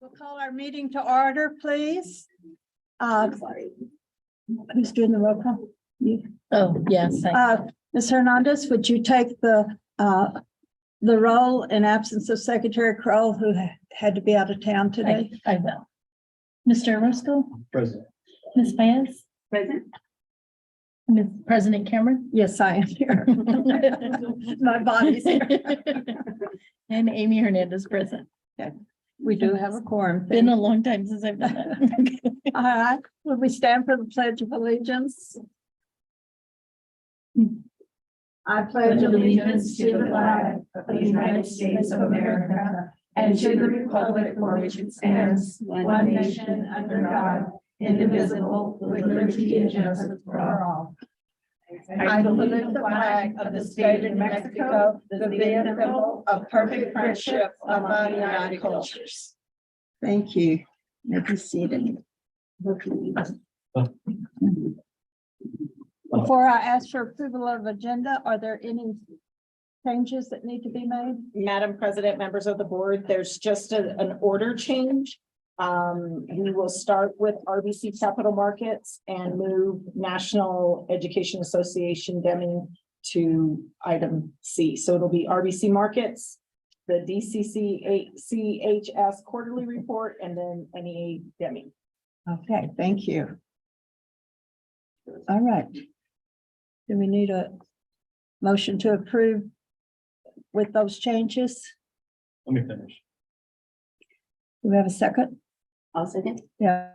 We'll call our meeting to order, please. Who's doing the roll call? You. Oh, yes. Ms. Hernandez, would you take the role in absence of Secretary Kroll, who had to be out of town today? I will. Mr. Roscoe? Present. Ms. Baez? Present. Ms. President Cameron? Yes, I am here. My body's here. And Amy Hernandez present. We do have a quorum. Been a long time since I've done that. All right, will we stand for the Pledge of Allegiance? I pledge allegiance to the flag of the United States of America and to the republic for which it stands, one nation under God, indivisible, with liberty and justice for all. I salute the flag of the state of New Mexico, the symbol of perfect friendship among United cultures. Thank you. May be seated. Before I ask for approval of agenda, are there any changes that need to be made? Madam President, members of the board, there's just an order change. We will start with RBC Capital Markets and move National Education Association Deming to item C. So it'll be RBC Markets, the DCCHS quarterly report, and then NEA Deming. Okay, thank you. All right. Do we need a motion to approve with those changes? Let me finish. Do we have a second? I'll second. Yeah.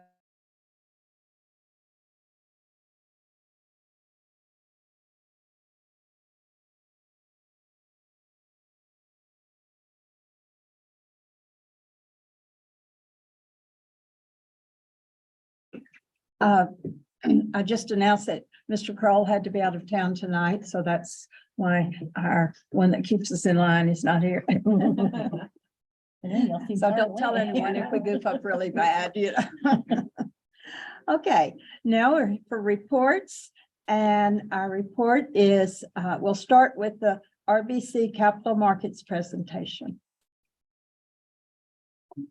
I just announced that Mr. Kroll had to be out of town tonight, so that's why our one that keeps us in line is not here. So don't tell anyone if we goof up really bad, you know. Okay, now we're for reports, and our report is, we'll start with the RBC Capital Markets presentation. I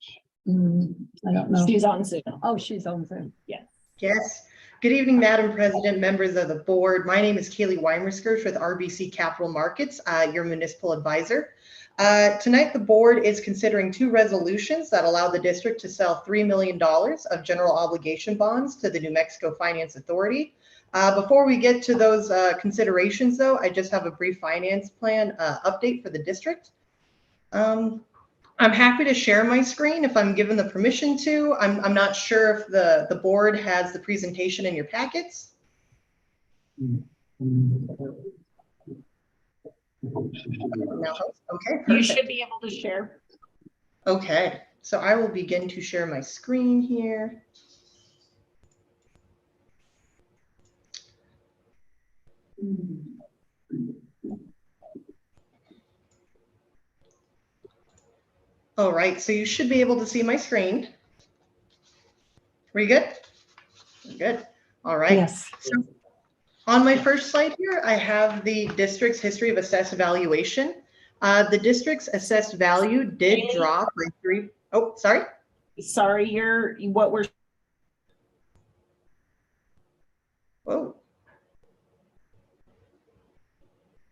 don't know. She's on Zoom. Oh, she's on Zoom. Yes. Good evening, Madam President, members of the board. My name is Kaylee Weimerskirch with RBC Capital Markets, your municipal advisor. Tonight, the board is considering two resolutions that allow the district to sell $3 million of general obligation bonds to the New Mexico Finance Authority. Before we get to those considerations, though, I just have a brief finance plan update for the district. I'm happy to share my screen if I'm given the permission to. I'm not sure if the board has the presentation in your packets. No. Okay, You perfect. should be able to share. Okay, so I will begin to share my screen here. All right, so you should be able to see my screen. Were you good? Good. All right. Yes. So on my first slide here, I have the district's history of assessed valuation. The district's assessed value did drop by 3. Oh, sorry. Sorry, what we're. Whoa.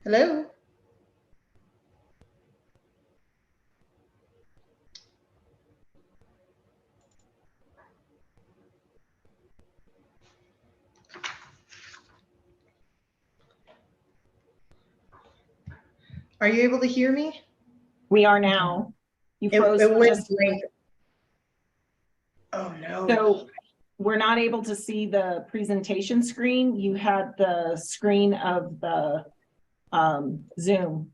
Hello. Are you able to hear me? We are now. You It froze. went just- blank. Oh no. So we're not able to see the presentation screen. You had the screen of the Zoom.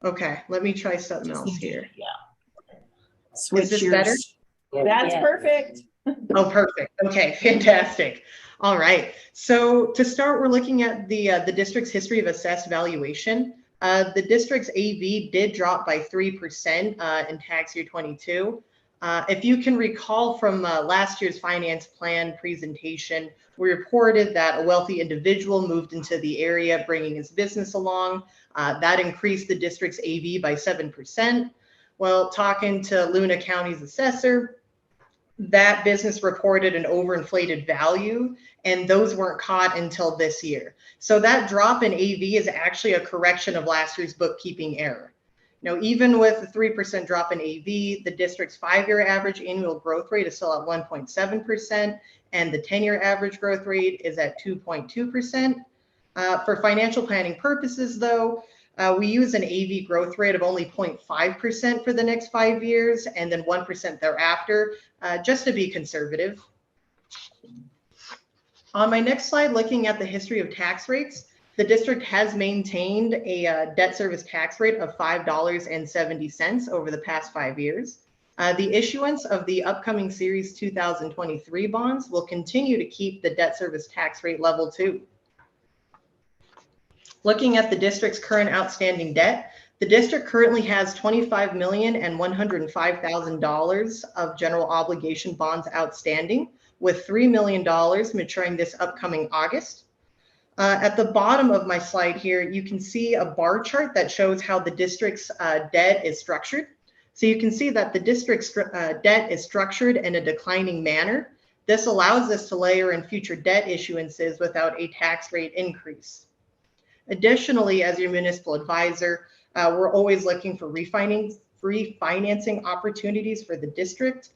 Okay, let me try something else here. Yeah. Switch this yours. better? That's Yeah. perfect. Oh, perfect. Okay, fantastic. All right. So to start, we're looking at the district's history of assessed valuation. The district's AV did drop by 3% in tax year 22. If you can recall from last year's finance plan presentation, we reported that a wealthy individual moved into the area, bringing his business along. That increased the district's AV by 7%. Well, talking to Luna County's assessor, that business reported an overinflated value, and those weren't caught until this year. So that drop in AV is actually a correction of last year's bookkeeping error. Now, even with the 3% drop in AV, the district's 5-year average annual growth rate is still at 1.7%, and the 10-year average growth rate is at 2.2%. For financial planning purposes, though, we use an AV growth rate of only 0.5% for the next 5 years, and then 1% thereafter, just to be conservative. On my next slide, looking at the history of tax rates, the district has maintained a debt service tax rate of $5.70 over the past 5 years. The issuance of the upcoming Series 2023 bonds will continue to keep the debt service tax rate level too. Looking at the district's current outstanding debt, the district currently has $25,105,000 of general obligation bonds outstanding, with $3 million maturing this upcoming August. At the bottom of my slide here, you can see a bar chart that shows how the district's debt is structured. So you can see that the district's debt is structured in a declining manner. This allows us to layer in future debt issuances without a tax rate increase. Additionally, as your municipal advisor, we're always looking for refinancing opportunities for the district.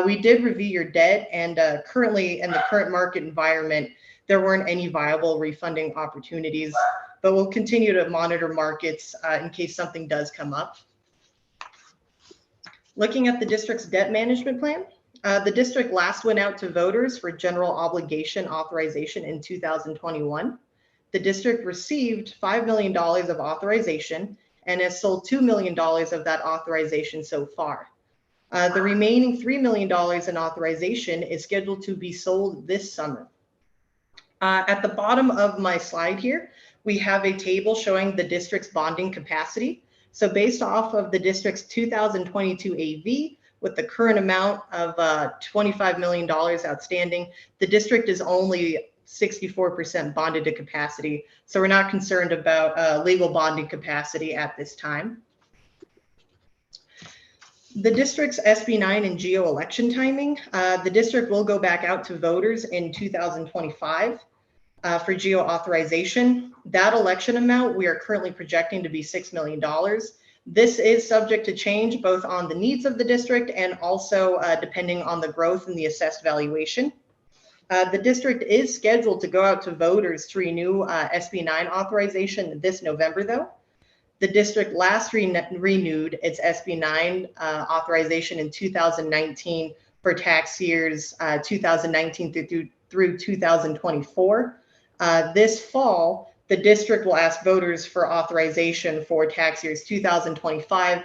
We did review your debt, and currently in the current market environment, there weren't any viable refunding opportunities, but we'll continue to monitor markets in case something does come up. Looking at the district's debt management plan, the district last went out to voters for general obligation authorization in 2021. The district received $5 million of authorization and has sold $2 million of that authorization so far. The remaining $3 million in authorization is scheduled to be sold this summer. At the bottom of my slide here, we have a table showing the district's bonding capacity. So based off of the district's 2022 AV, with the current amount of $25 million outstanding, the district is only 64% bonded to capacity. So we're not concerned about legal bonding capacity at this time. The district's SB 9 and GO election timing, the district will go back out to voters in 2025 for GO authorization. That election amount we are currently projecting to be $6 million. This is subject to change both on the needs of the district and also depending on the growth in the assessed valuation. The district is scheduled to go out to voters to renew SB 9 authorization this November, though. The district last renewed its SB 9 authorization in 2019 for tax years 2019 through 2024. This fall, the district will ask voters for authorization for tax years 2025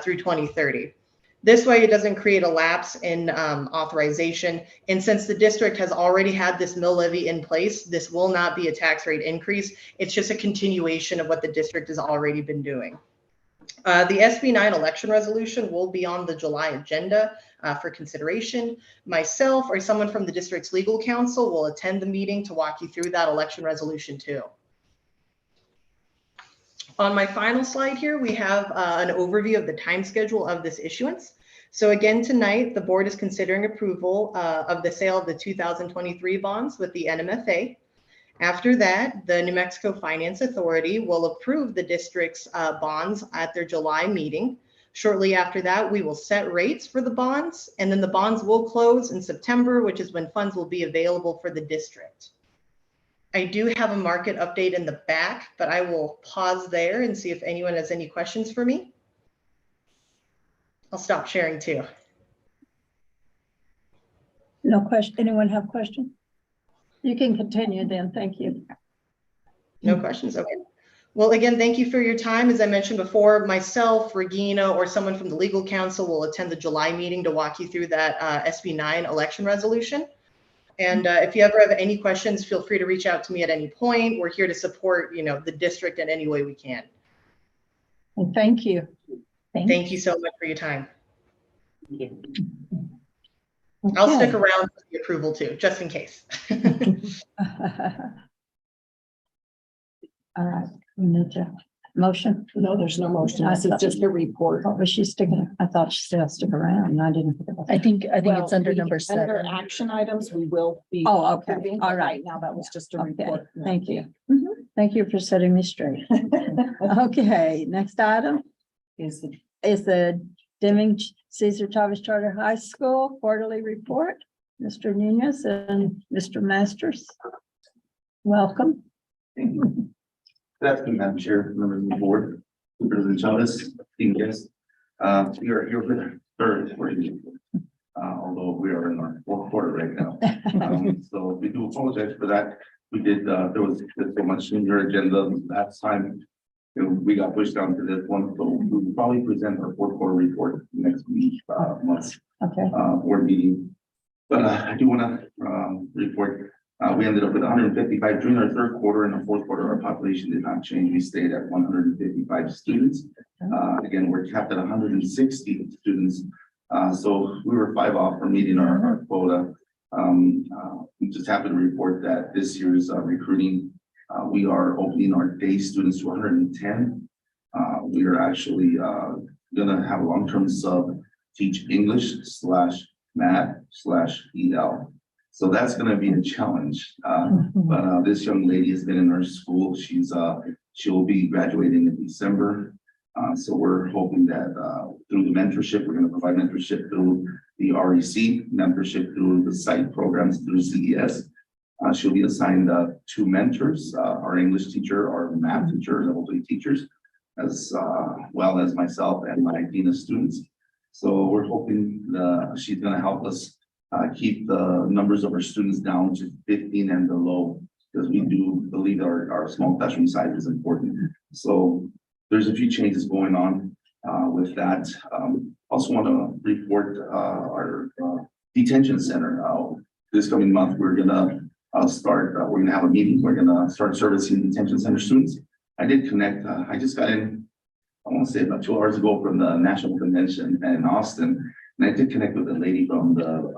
through 2030. This way, it doesn't create a lapse in authorization. And since the district has already had this mill levy in place, this will not be a tax rate increase. It's just a continuation of what the district has already been doing. The SB 9 election resolution will be on the July agenda for consideration. Myself or someone from the district's legal counsel will attend the meeting to walk you through that election resolution too. On my final slide here, we have an overview of the time schedule of this issuance. So again, tonight, the board is considering approval of the sale of the 2023 bonds with the NMFA. After that, the New Mexico Finance Authority will approve the district's bonds at their July meeting. Shortly after that, we will set rates for the bonds, and then the bonds will close in September, which is when funds will be available for the district. I do have a market update in the back, but I will pause there and see if anyone has any questions for me. I'll stop sharing too. No question. Anyone have questions? You can continue then. Thank you. No questions. Okay. Well, again, thank you for your time. As I mentioned before, myself, Regina, or someone from the legal counsel will attend the July meeting to walk you through that SB 9 election resolution. And if you ever have any questions, feel free to reach out to me at any point. We're here to support, the district in any way we can. Well, thank you. Thank you so much for your time. Okay. I'll stick around for the approval too, just in case. All right. We need to motion? No, there's no motion. This is just a report. What was she sticking? I thought she still stuck around and I didn't. I think it's under Well, number Under 7. action items, we will be. Oh, okay. approving, All but right. Now that was just a Okay, report. thank you. Thank you for setting me straight. Okay, next item Is the is the Deming Cesar Chavez Charter High School quarterly report. Mr. Nunez and Mr. Masters. Welcome. Thank you. Good afternoon, Madam Chair, members of the board, President Chavez, team guests. We are here for the third quarterly report, although we are in our fourth quarter right now. So we do apologize for that. We did, there was so much in your agenda last time. You know, we got pushed down to this one, so we'll probably present our fourth quarter report next week, month's Okay, board meeting. But I do want to report, we ended up with 155 during our third quarter. In the fourth quarter, our population did not change. We stayed at 155 students. Again, we're capped at 160 students. So we were 5 off from meeting our quota. I'm just happy to report that this year's recruiting, we are opening our day students to 110. We are actually gonna have a long-term sub teach English/math/EL. So that's gonna be a challenge. But this young lady has been in our school. She'll be graduating in December. So we're hoping that through the mentorship, we're gonna provide mentorship through the REC, mentorship through the site programs through CES. She'll be assigned 2 mentors, our English teacher, our math teacher, level 3 teachers, as well as myself and my dean of students. So we're hoping she's gonna help us keep the numbers of our students down to 15 and below, because we do believe our small classroom size is important. So there's a few changes going on with that. Also want to report our detention center. This coming month, we're gonna have a meeting. We're gonna start servicing detention center students. I did connect, I just got in, I want to say about 2 hours ago from the national convention in Austin. And I did connect with a lady from the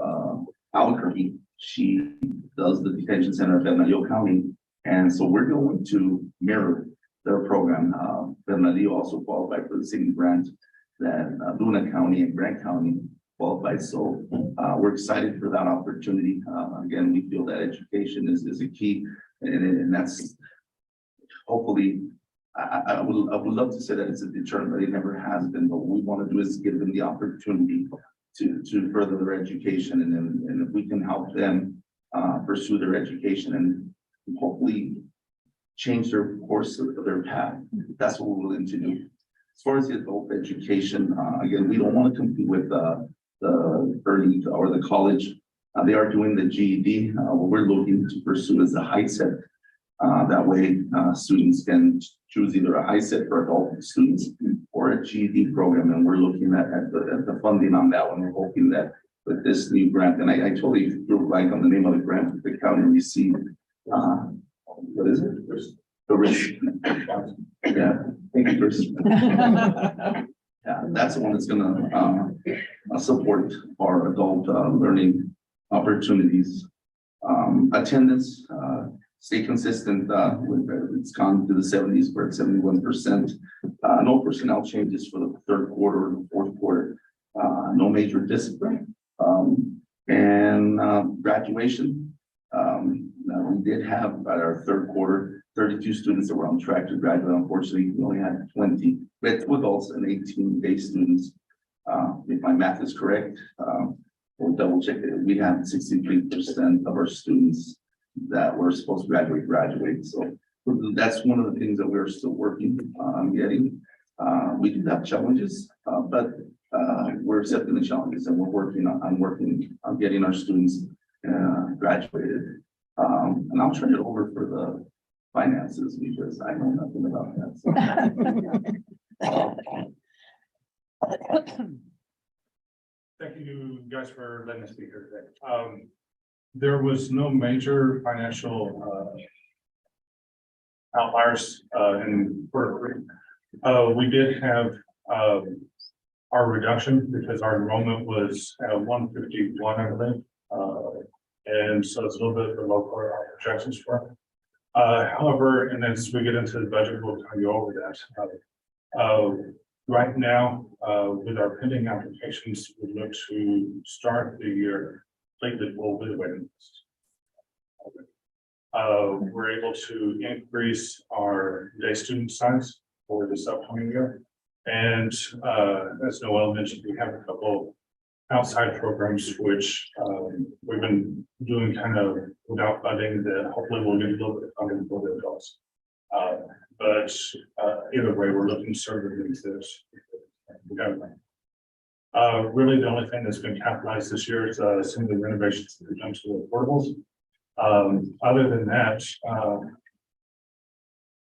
Albuquerque. She does the detention center of Bernalillo County. And so we're going to mirror their program. Bernalillo also qualified for the same grant that Luna County and Grant County qualified. So we're excited for that opportunity. Again, we feel that education is a key, and that's hopefully, I would love to say that it's a deterrent, but it never has been. But what we want to do is give them the opportunity to further their education, and if we can help them pursue their education and hopefully change their course of their path, that's what we're willing to do. As far as the adult education, again, we don't want to compete with the early or the college. They are doing the GED. What we're looking to pursue is the high set. That way, students can choose either a high set for adult students or a GED program, and we're looking at the funding on that one. We're hoping that with this new grant, and I totally drew a blank on the name of the grant that the county received. What is it? The rich. Yeah, thank you, Chris. Yeah, that's the one that's gonna support our adult learning opportunities. Attendance, stay consistent. It's gone to the 70s. We're at 71%. No personnel changes for the third quarter and the fourth quarter. No major discipline. And graduation. We did have at our third quarter 32 students that were on track to graduate. Unfortunately, we only had 20. We had 2 adults and 18 day students. If my math is correct, we'll double check it. We have 63% of our students that were supposed to graduate. So that's one of the things that we're still working on getting. We do have challenges, but we're accepting the challenges, and we're working on getting our students graduated. And I'll turn it over for the finances because I know nothing about that. Thank you guys for letting us speak here today. There was no major financial outliers in quarter 3. We did have our reduction because our enrollment was at 151, I believe. And so it's a little bit below our projections for. However, and as we get into the budget, we'll kind of go over that. Right now, with our pending applications, we look to start the year completely full with the waiting list. We're able to increase our day student size for this upcoming year. And as Noel mentioned, we have a couple outside programs which we've been doing kind of without funding that hopefully we'll get a little bit of funding for the adults. But either way, we're looking to serve the needs of this. Really, the only thing that's been capitalized this year is some of the renovations that we've done to the portables. Other than that,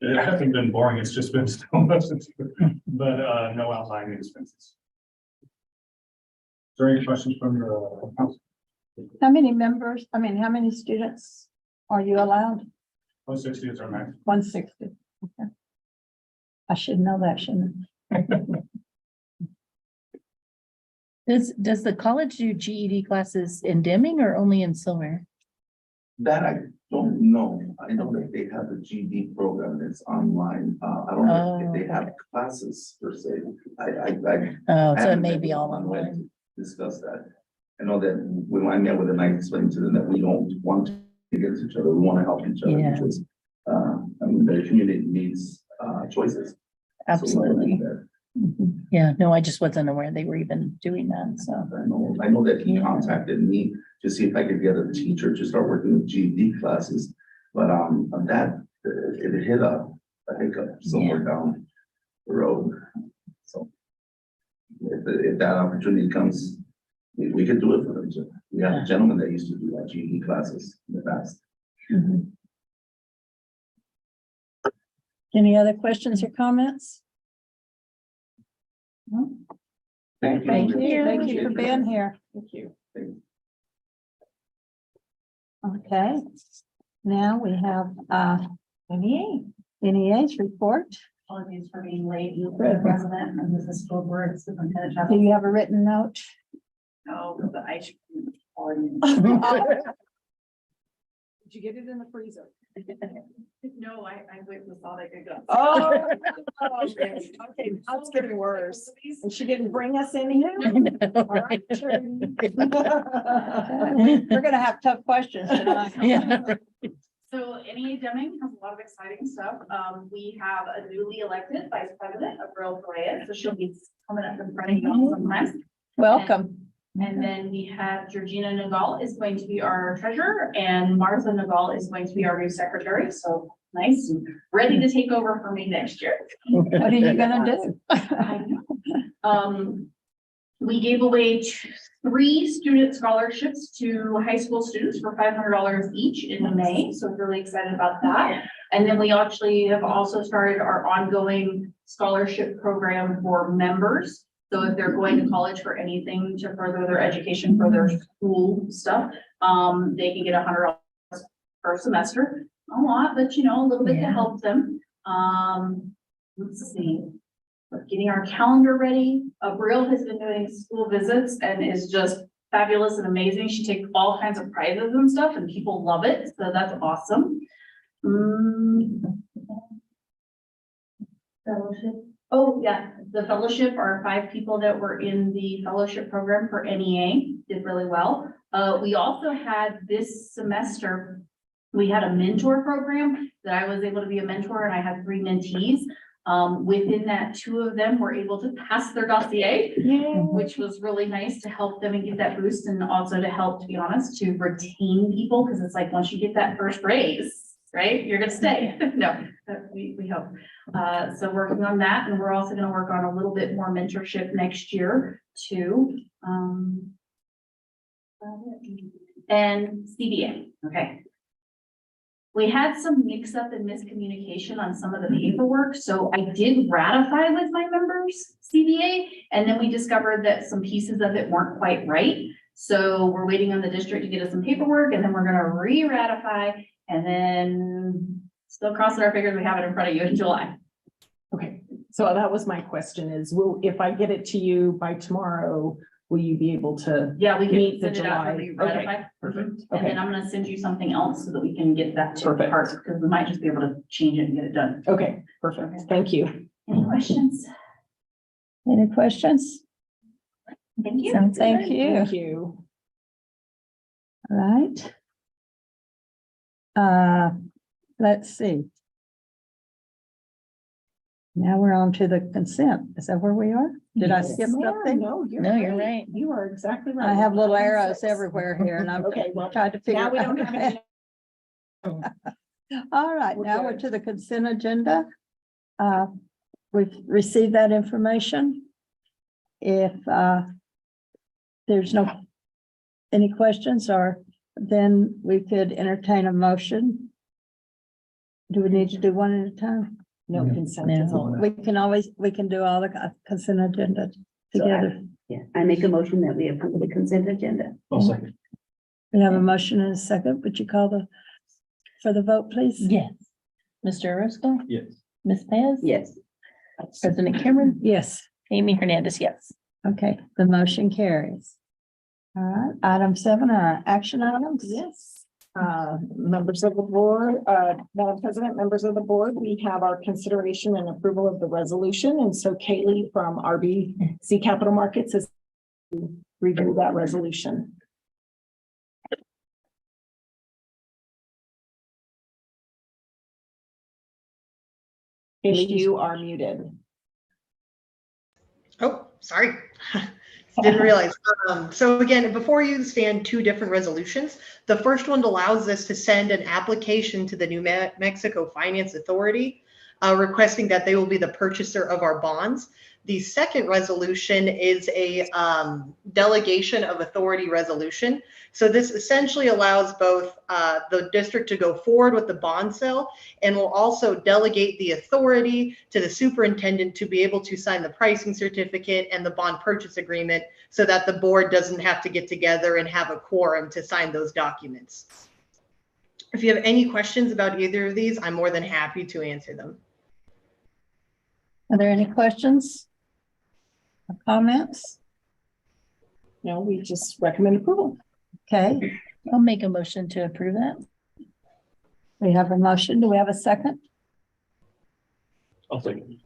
it hasn't been boring. It's just been so much, but no outlying expenses. Is there any questions from the council? How many members, how many students are you allowed? 160 is our max. 160. Okay. I should know that, shouldn't I? Does the college do GED classes in Deming or only in Silver? That I don't know. I know that they have a GD program that's online. I don't know if they have classes per se. I Oh, so it haven't may been be all on when online. to discuss that. I know that when I met with them, I explained to them that we don't want to against each other. We want to help each other Yeah. because the community needs choices. So we're Absolutely. looking at Mhm. Yeah, no, I just wasn't aware they were even doing that, so. that. I know that he Yeah. contacted me to see if I could get a teacher to start working with GD classes. But that it hit a hiccup somewhere down the road. So if that opportunity comes, we could do it for them too. We have Yeah. a gentleman that used to do that GD classes in the past. Mhm. Any other questions or comments? Thank you. Thank you. Thank you Appreciate for it. being here. Thank you. Okay. Now we have NEA's report. Apologies for being late. You were the president and this is school board superintendent. Do you have a written note? No, but I should. already- Did you get it in the freezer? No, I went and thought I could go. Oh, okay, that's getting worse. And she didn't bring us any. I know, All right? right, Trudy. We're gonna have tough questions tonight. Yeah. So NEA Deming has a lot of exciting stuff. We have a newly elected vice president, Abril Perez, so she'll be coming up in front of you sometime. Welcome. And then we have Georgina Nagal is going to be our treasurer and Martha Nagal is going to be our new secretary. So nice, and ready to take over for me next year. What are you gonna do? I know. We gave away 3 student scholarships to high school students for $500 each in May. So we're really excited about that. And then we actually have also started our ongoing scholarship program for members. So if they're going to college for anything to further their education for their school stuff, they can get $100 per semester. A lot, but a little bit to Yeah. help them. Let's see. We're getting our calendar ready. Abril has been doing school visits and is just fabulous and amazing. She takes all kinds of prizes and stuff and people love it. So that's awesome. Fellowship. Oh, yeah, the fellowship, our 5 people that were in the fellowship program for NEA did really well. We also had this semester, we had a mentor program that I was able to be a mentor and I had 3 mentees. Within that, 2 of them were able to pass their dossier, which was really nice to help them and give that boost and also to help, to be honest, to retain people. Cause it's like, once you get that first raise, right, you're gonna stay. No, we hope. So working on that, and we're also gonna work on a little bit more mentorship next year too. And CDA, okay. We had some mix up and miscommunication on some of the paperwork, so I did ratify with my members CDA, and then we discovered that some pieces of it weren't quite right. So we're waiting on the district to get us some paperwork, and then we're gonna re-ratify, and then still crossing our fingers we have it in front of you in July. Okay, so that was my question is, if I get it to you by tomorrow, will you be able to? Yeah, we Meet can the send it out when July. we ratify. Okay, perfect. And Okay, then I'm gonna send you something else so that we can get that to Perfect. parts, because we might just be able to change it and get it done. okay, perfect. Thank you. Any questions? Any questions? Thank you. So thank you. Thank you. All right. Let's see. Now we're on to the consent. Is that where we are? Did I Yes, skip ma'am. something? No, No, you're right. You are exactly right. I have little Item arrows 6. everywhere here and I'm Okay, well, trying to figure. now we don't out- have any. All right, We're now we're good. to the consent agenda. We've received that information. If there's any questions, or then we could entertain a motion. Do we need to do one at a time? No consent is No, on. we can do all the consent agenda together. Yeah, I make a motion that we approve the consent agenda. We have a motion and a second. Would you call for the vote, please? Yes. Mr. Orozco? Yes. Ms. Paz? Yes. President Cameron? Yes. Amy Hernandez, yes. Okay, the motion carries. All right, item 7 are action items. Yes. Members of the board, Madam President, members of the board, we have our consideration and approval of the resolution. And so Kaylee from RBC Capital Markets has reviewed that resolution. Kaylee, you are muted. Oh, sorry. Didn't realize. So again, before you stand two different resolutions. The first one allows us to send an application to the New Mexico Finance Authority requesting that they will be the purchaser of our bonds. The second resolution is a delegation of authority resolution. So this essentially allows both the district to go forward with the bond sale and will also delegate the authority to the superintendent to be able to sign the pricing certificate and the bond purchase agreement so that the board doesn't have to get together and have a quorum to sign those documents. If you have any questions about either of these, I'm more than happy to answer them. Are there any questions? Or comments? No, we just recommend approval. Okay, I'll make a motion to approve that. we have a motion. Do we have a second? I'll second.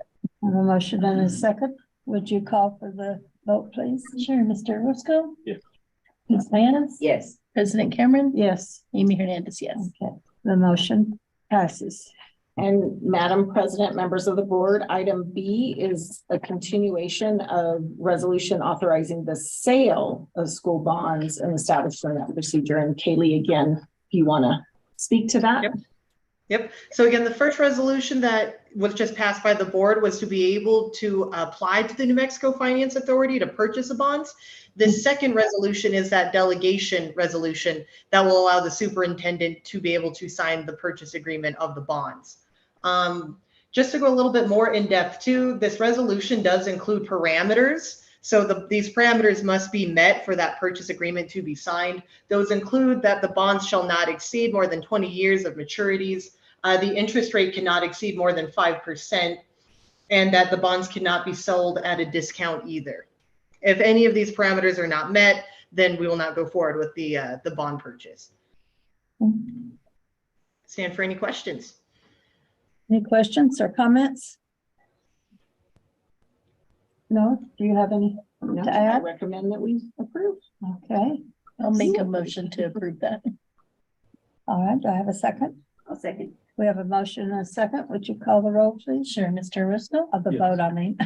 I have a motion and a second. Would you call for the vote, please? Sure, Mr. Orozco? Yes. Ms. Paz? Yes. President Cameron? Yes. Amy Hernandez, yes. Okay, the motion passes. And Madam President, members of the board, item B is a continuation of resolution authorizing the sale of school bonds and establishing that procedure. And Kaylee, again, if you want to speak to that. Yep. So again, the first resolution that was just passed by the board was to be able to apply to the New Mexico Finance Authority to purchase the bonds. The second resolution is that delegation resolution that will allow the superintendent to be able to sign the purchase agreement of the bonds. Just to go a little bit more in depth too, this resolution does include parameters. So these parameters must be met for that purchase agreement to be signed. Those include that the bonds shall not exceed more than 20 years of maturities. The interest rate cannot exceed more than 5%, and that the bonds cannot be sold at a discount either. If any of these parameters are not met, then we will not go forward with the bond purchase. Stand for any questions. Any questions or comments? No? Do you have any No, to I add? recommend that we approve. Okay, I'll make a motion to approve that. all right. Do I have a second? I'll second. We have a motion and a second. Would you call the roll, please? Sure, Mr. Orozco? Of the Yes. vote, I mean.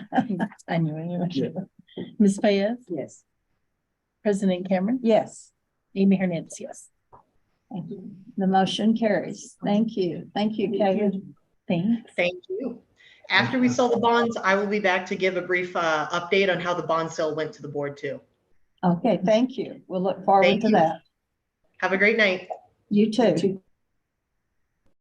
I knew it. Ms. Paz? Yes. President Cameron? Yes. Amy Hernandez, yes. Thank you. The motion carries. Thank you. Thank you, Kaylee. Thanks. Thank you. After we sell the bonds, I will be back to give a brief update on how the bond sale went to the board too. Okay, thank you. We'll look forward Thank to you. that. Have a great night. You too.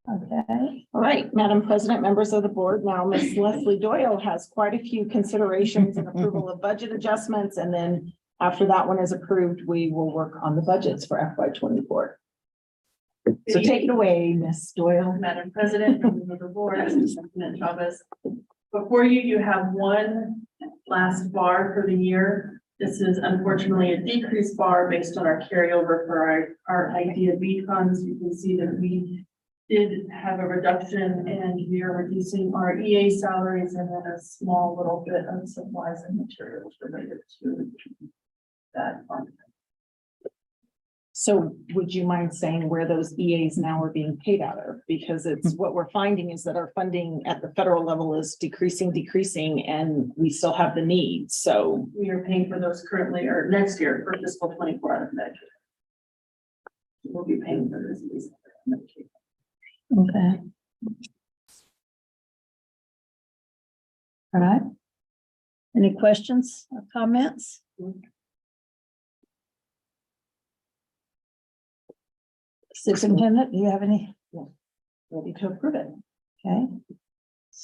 Okay, All right, Madam President, members of the board, now Ms. Leslie Doyle has quite a few considerations and approval of budget adjustments. And then after that one is approved, we will work on the budgets for FY24. So take it away, Ms. Doyle. Madam President, members of the board, Superintendent Chavez. Before you, you have one last bar for the year. This is unfortunately a decreased bar based on our carryover for our idea B funds. You can see that we did have a reduction and we are reducing our EA salaries and then a small little bit of supplies and materials related to that fund. So would you mind saying where those EAs now are being paid out of? Because it's what we're finding is that our funding at the federal level is decreasing, and we still have the needs. So We are paying for those currently or next year for fiscal 24 out of Medicaid. We'll be paying for this. Okay. All right. Any questions or comments? Superintendent, do you have any? ready to approve it. Okay.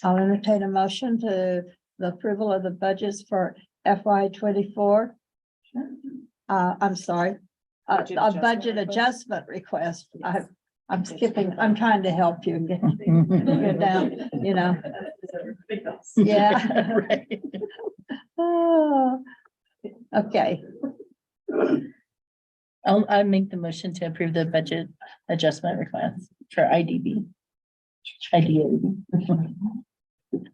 I'll entertain a motion to the approval of the budgets for FY 24. I'm sorry, Budget a adjustment budget request. adjustment request. I'm skipping, I'm trying to help you get it down, you know. Yeah. Right. Oh, okay, I make the motion to approve the budget adjustment request for IDB. IDA. do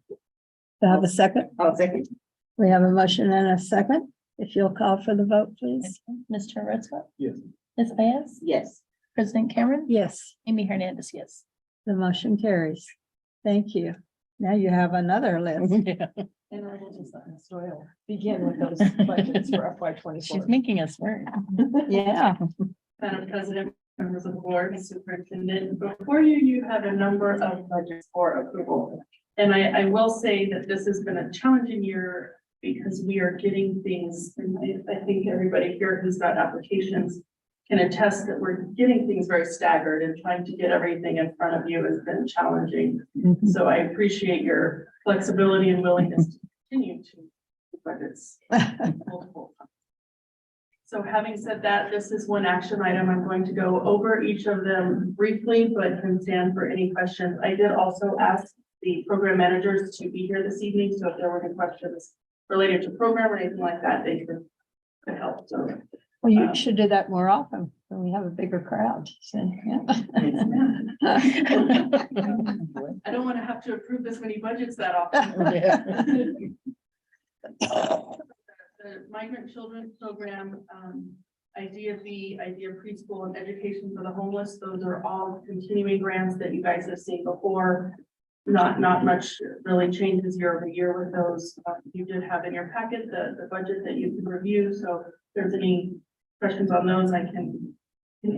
I have a second? I'll second. We have a motion and a second. If you'll call for the vote, please. Mr. Rudswell? Yes. Ms. Baez? Yes. President Cameron? Yes, Amy Hernandez, yes. the motion carries. Thank you. Now you have another list. Yeah. And I will just let Ms. Doyle begin with those budgets for FY 24. She's making us work. Yeah, Madam President, members of the board, superintendent, before you, you have a number of budgets for approval. And I will say that this has been a challenging year because we are getting things, and I think everybody here who's got applications can attest that we're getting things very staggered, and trying to get everything in front of you has been challenging. So I appreciate your flexibility and willingness to continue to do budgets multiple times. So having said that, this is one action item. I'm going to go over each of them briefly, but can stand for any questions. I did also ask the program managers to be here this evening, so if there were any questions related to program or anything like that, they could help. So well, you should do that more often when we have a bigger crowd. So, yeah. I don't want to have to approve this many budgets that often. The Migrant Children Program, Idea B, Idea Preschool and Education for the Homeless, those are all continuing grants that you guys have seen before. Not much really changes year over year with those. You did have in your packet the budget that you can review, so if there's any questions on those, I can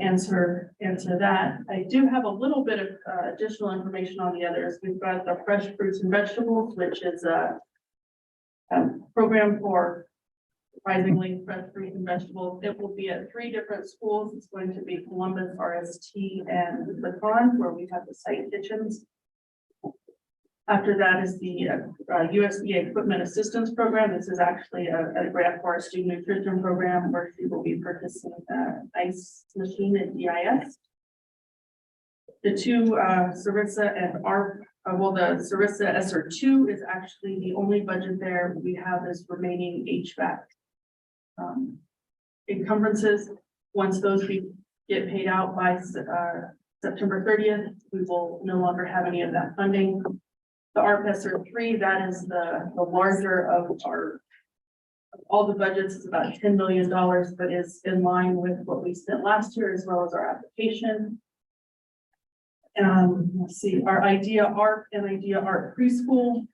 answer that. I do have a little bit of additional information on the others. We've got the Fresh Fruits and Vegetables, which is a program for surprisingly fresh fruits and vegetables. It will be at 3 different schools. It's going to be Columbus, RST, and Lacan, where we have the site kitchens. After that is the USDA Equipment Assistance Program. This is actually a grant for our student nutrition program where she will be purchasing an ice machine at DIS. The 2 Sarissa and ARP, the Sarissa SR2 is actually the only budget there we have is remaining HVAC encumbrances. Once those get paid out by September 30th, we will no longer have any of that funding. The ARP SR3, that is the larger of all the budgets, is about $10 million, but is in line with what we spent last year as well as our application. Let's see, our Idea ARP and Idea ARP Preschool.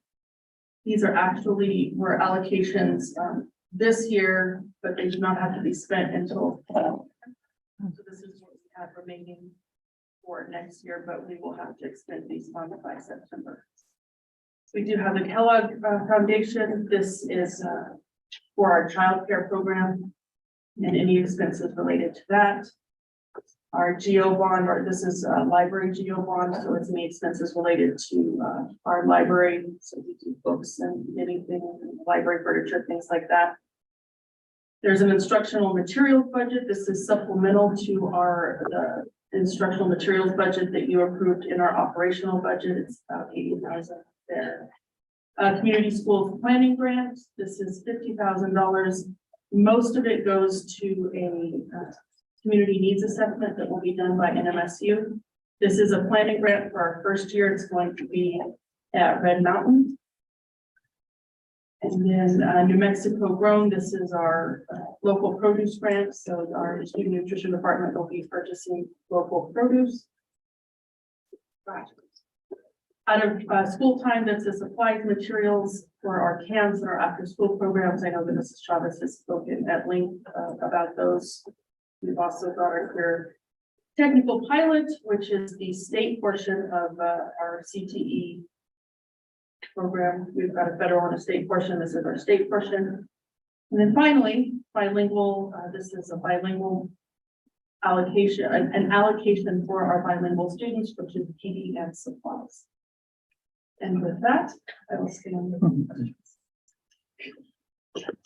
These are actually were allocations this year, but they do not have to be spent until fall. So this is what we have remaining for next year, but we will have to expend these funds by September. We do have the Kellogg Foundation. This is for our child care program and any expenses related to that. Our GO bond, or this is a library GO bond, so it's any expenses related to our library. So we do books and anything, library furniture, things like that. There's an instructional materials budget. This is supplemental to our instructional materials budget that you approved in our operational budget. It's about $80,000 there. Community schools planning grant. This is $50,000 Most of it goes to a community needs assessment that will be done by NMSU. This is a planning grant for our first year. It's going to be at Red Mountain. And then New Mexico Grown, this is our local produce grant. So our student nutrition department will be purchasing local produce. Out of school time, that's the supplies materials for our camps and our after school programs. I know that Mrs. Chavez has spoken at length about those. We've also got our career technical pilot, which is the state portion of our CTE program. We've got a federal and a state portion. This is our state portion. And then finally, bilingual, this is a bilingual allocation, an allocation for our bilingual students, which is PD and supplies. And with that, I will stand.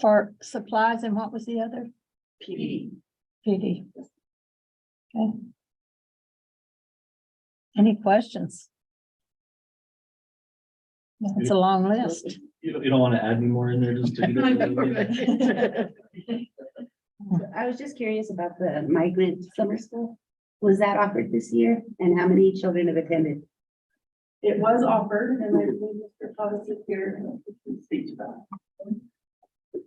For supplies, and what was the other? PD. PD. Okay. Any questions? It's a long list. You don't want to add any more in there just to. I was just curious about the migrant summer school. Was that offered this year? And how many children have attended? It was offered, and I believe Mr. Thomas is here and he can speak to that.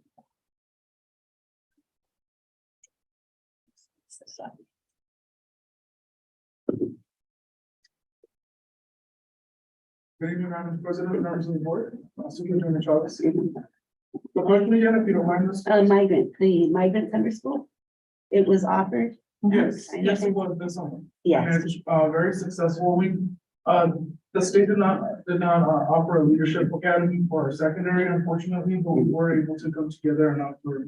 Good evening, Madam President, members of the board, Superintendent Chavez. The question again, if you don't mind, The migrant summer school? It was offered? yes, I yes, it understand. was this summer. Yes. And it's very successful. The state did not offer a leadership academy for our secondary, unfortunately, but we were able to come together and offer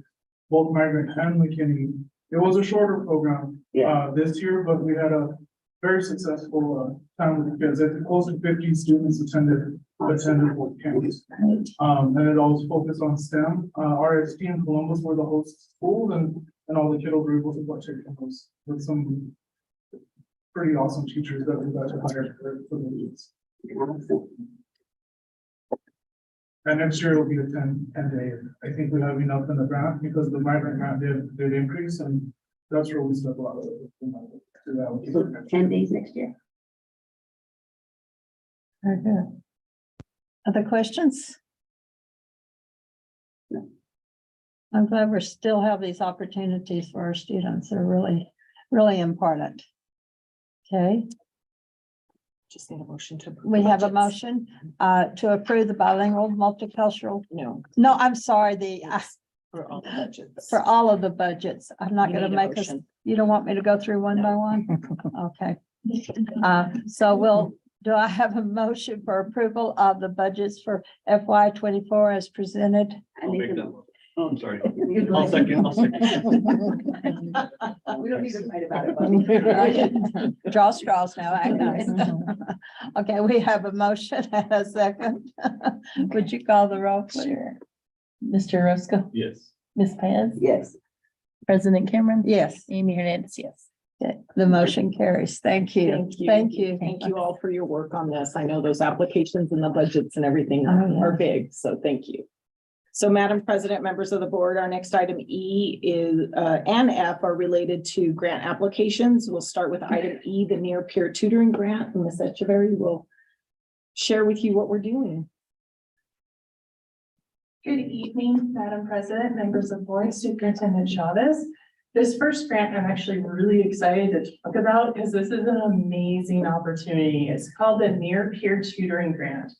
both migrant and McKinney. It was a shorter program this year, but we had a very successful time with the kids. I think close to 50 students attended both camps. And it all was focused on STEM. RST and Columbus were the host schools, and all the kiddos were able to partake in those with some pretty awesome teachers that we got to hire for the kids. And next year will be a 10-day. I think we have enough in the grant because the migrant grant did increase, and that's where we spent a lot of it. So 10 days next year? Very good. Other questions? No. I'm glad we still have these opportunities for our students. They're really, really important. Okay, Just need a motion to. approve we the have a budgets. motion to approve the bilingual multicultural. No, No, I'm sorry, the for all the budgets. for all of the budgets. I'm not You gonna need a make us, motion. you don't want me to go through one by No. one? Okay. So do I have a motion for approval of the budgets for FY 24 as presented? I make that. a- Oh, I'm sorry. You'd I'll like- second. We don't need to fight about it, buddy. Draw straws now, act nice. Okay, we have a motion and a second. Would you call the roll, please? Sure. Mr. Roscoe, Yes. Ms. Paz, Yes. President Cameron. Yes, Amy Hernandez, yes. okay, the motion carries. Thank you. Thank you. Thank you. Thank you all for your work on this. I know those applications and the budgets and everything Oh, yeah. are big, so thank you. So Madam President, members of the board, our next item E is and F are related to grant applications. We'll start with item E, the near peer tutoring grant, and Ms. Echeverry will share with you what we're doing. Good evening, Madam President, members of the board, Superintendent Chavez. This first grant I'm actually really excited to talk about because this is an amazing opportunity. It's called the Near Peer Tutoring Grant.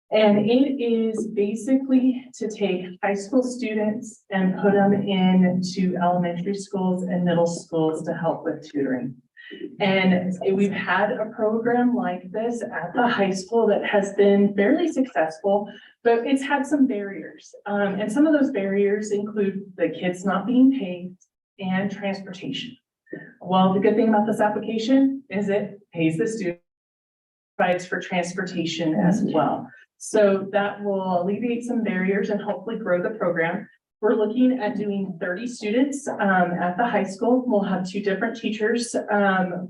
And it is basically to take high school students and put them into elementary schools and middle schools to help with tutoring. And we've had a program like this at the high school that has been fairly successful, but it's had some barriers. And some of those barriers include the kids not being paid and transportation. Well, the good thing about this application is it pays the student, provides for transportation as well. So that will alleviate some barriers and hopefully grow the program. We're looking at doing 30 students at the high school. We'll have 2 different teachers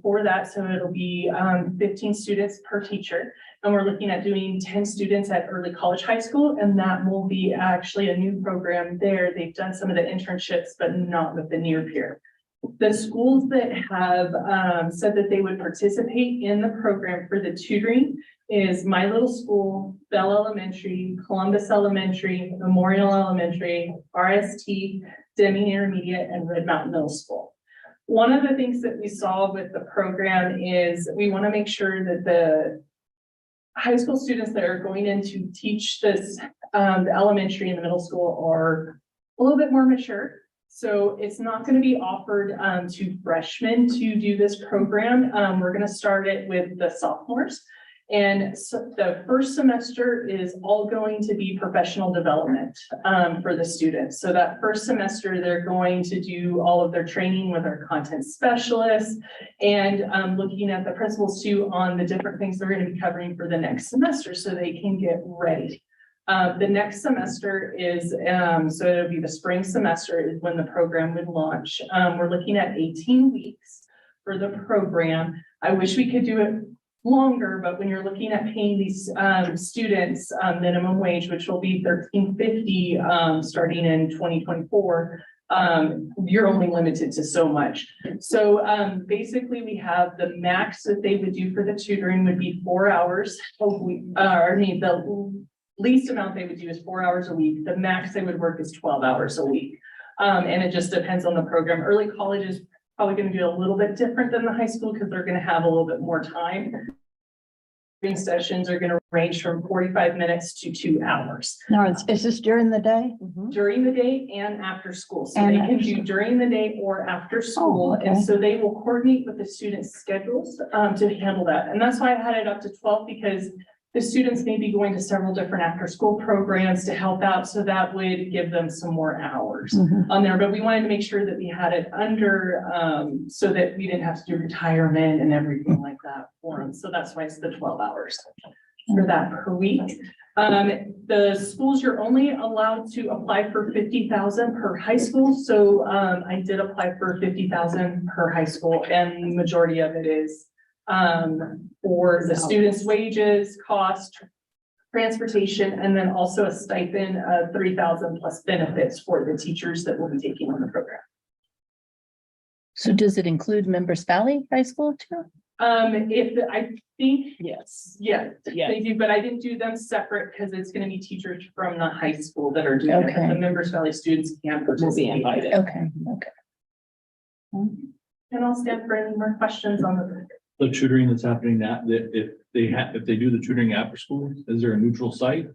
for that. So it'll be 15 students per teacher. And we're looking at doing 10 students at early college high school. And that will be actually a new program there. They've done some of the internships, but not with the near peer. The schools that have said that they would participate in the program for the tutoring is my little school, Bell Elementary, Columbus Elementary, Memorial Elementary, RST, Deming Intermediate, and Red Mountain Middle School. One of the things that we saw with the program is we want to make sure that the high school students that are going in to teach this, the elementary and the middle school are a little bit more mature. So it's not going to be offered to freshmen to do this program. We're going to start it with the sophomores. And so the first semester is all going to be professional development for the students. So that first semester, they're going to do all of their training with our content specialists and looking at the principals too on the different things they're going to be covering for the next semester so they can get ready. The next semester is, so it'll be the spring semester is when the program would launch. We're looking at 18 weeks for the program. I wish we could do it longer, but when you're looking at paying these students minimum wage, which will be $13.50 starting in 2024, you're only limited to so much. So basically we have the max that they would do for the tutoring would be 4 hours a week. The least amount they would do is 4 hours a week. The max they would work is 12 hours a week. And it just depends on the program. Early college is probably going to do a little bit different than the high school because they're going to have a little bit more time. Sessions are going to range from 45 minutes to 2 hours. Now, is this during the day? During the day and after school. So And they can after do during the day or after school. okay. And so they will coordinate with the students' schedules to handle that. And that's why I had it up to 12 because the students may be going to several different after-school programs to help out. So that would give them some more hours on there. But we wanted to make sure that we had it under so that we didn't have to do retirement and everything like that for them. So that's why it's the 12 hours for that per week. The schools, you're only allowed to apply for 50,000 per high school. So I did apply for 50,000 per high school, and the majority of it is for the students' wages, cost, transportation, and then also a stipend of 3,000 plus benefits for the teachers that will be taking on the program. So does it include Members Valley High School too? I think, Yes. yeah, Yeah. they do, but I didn't do them separate because it's going to be teachers from the high school that are doing it. Okay. The Members Valley students can Will be participate. invited. Okay, okay. And I'll stand for any more questions on the. The tutoring that's happening that if they do the tutoring after school, is there a neutral site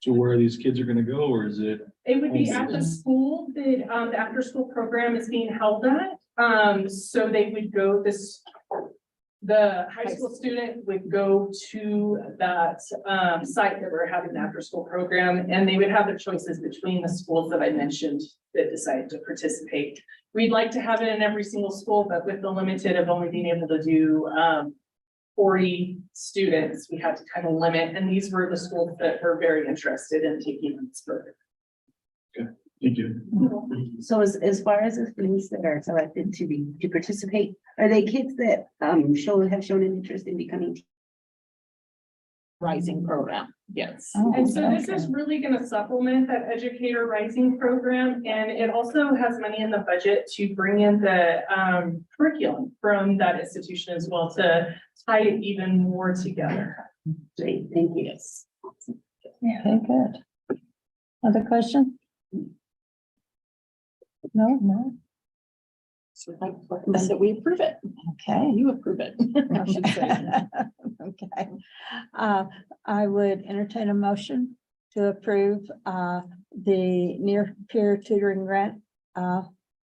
to where these kids are gonna go, or is it? It would be at the school that the after school program is being held at. So they would go the high school student would go to that site that we're having the after school program, and they would have the choices between the schools that I mentioned that decided to participate. We'd like to have it in every single school, but with the limited of only being able to do 40 students, we had to kind of limit, and these were the schools that were very interested in taking this program. Thank you. So as far as the students that are selected to participate, are they kids that have shown an interest in becoming? Rising program. Yes. Oh, And so this okay. is really going to supplement that Educator Rising program, and it also has money in the budget to bring in the curriculum from that institution as well to tie it even more together. Great, thank you. Yes. Okay, good. Other question? No. So I recommend that we approve it. Okay. You approve it. I should say. Okay. I would entertain a motion to approve the near peer tutoring grant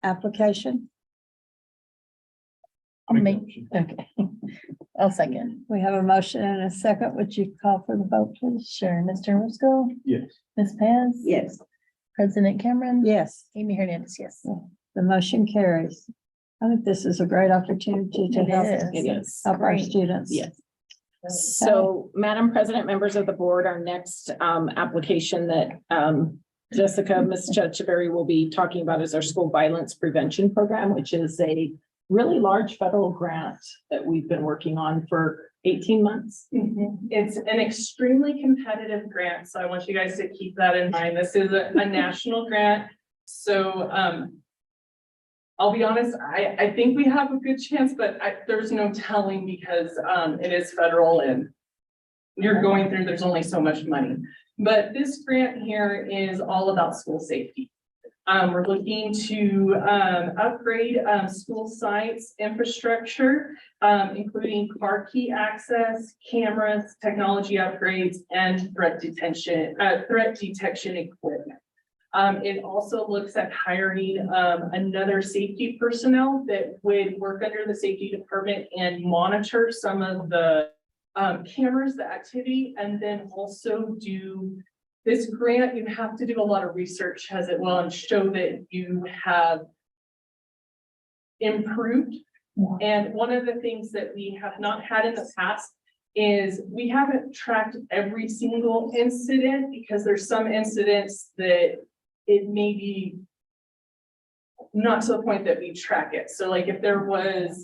application. I'll make, okay. I'll second. We have a motion and a second. Would you call for the vote, please? Sure. Mr. Roscoe, Yes. Ms. Paz? Yes, President Cameron? Yes, Amy Hernandez, yes. the motion carries. I think this is a great opportunity to It help is. It is. help our Great. students. Yes. So, Madam President, members of the board, our next application that Jessica, Ms. Chachaberry will be talking about is our school violence prevention program, which is a really large federal grant that we've been working on for 18 months. It's an extremely competitive grant, so I want you guys to keep that in mind. This is a national grant. So I'll be honest, I think we have a good chance, but there's no telling because it is federal and you're going through, there's only so much money. But this grant here is all about school safety. We're looking to upgrade school sites infrastructure, including car key access, cameras, technology upgrades, and threat detection equipment. It also looks at hiring another safety personnel that would work under the safety department and monitor some of the cameras, the activity, and then also do this grant. You have to do a lot of research as it will and show that you have improved. And one of the things that we have not had in the past is we haven't tracked every single incident because there's some incidents that it may be not to the point that we track it. So like if there was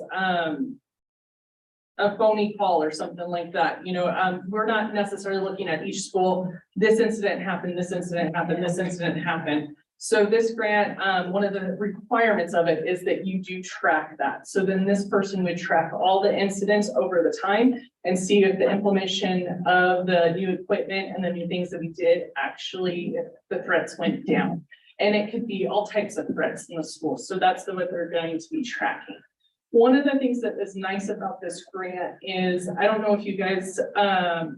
a phony call or something like that, you know, we're not necessarily looking at each school. This incident happened, this incident happened, this incident happened. So this grant, one of the requirements of it is that you do track that. So then this person would track all the incidents over the time and see if the implementation of the new equipment and the new things that we did actually, if the threats went down. And it could be all types of threats in the school. So that's what they're going to be tracking. One of the things that is nice about this grant is, I don't know if you guys have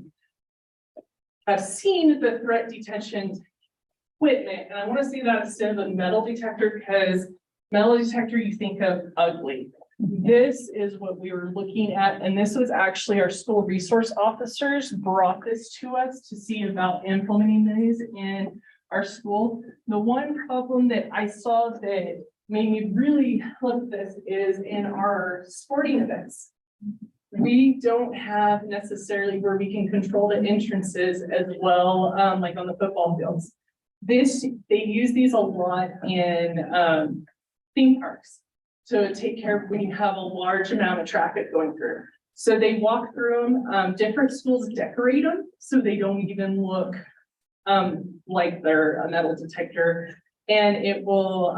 seen the threat detection equipment, and I want to say that instead of a metal detector, because metal detector you think of ugly. This is what we were looking at, and this was actually our school resource officers brought this to us to see about implementing these in our school. The one problem that I saw that made me really look at this is in our sporting events. We don't have necessarily where we can control the entrances as well, like on the football fields. They use these a lot in theme parks to take care of when you have a large amount of traffic going through. So they walk through them. Different schools decorate them so they don't even look like they're a metal detector, and it will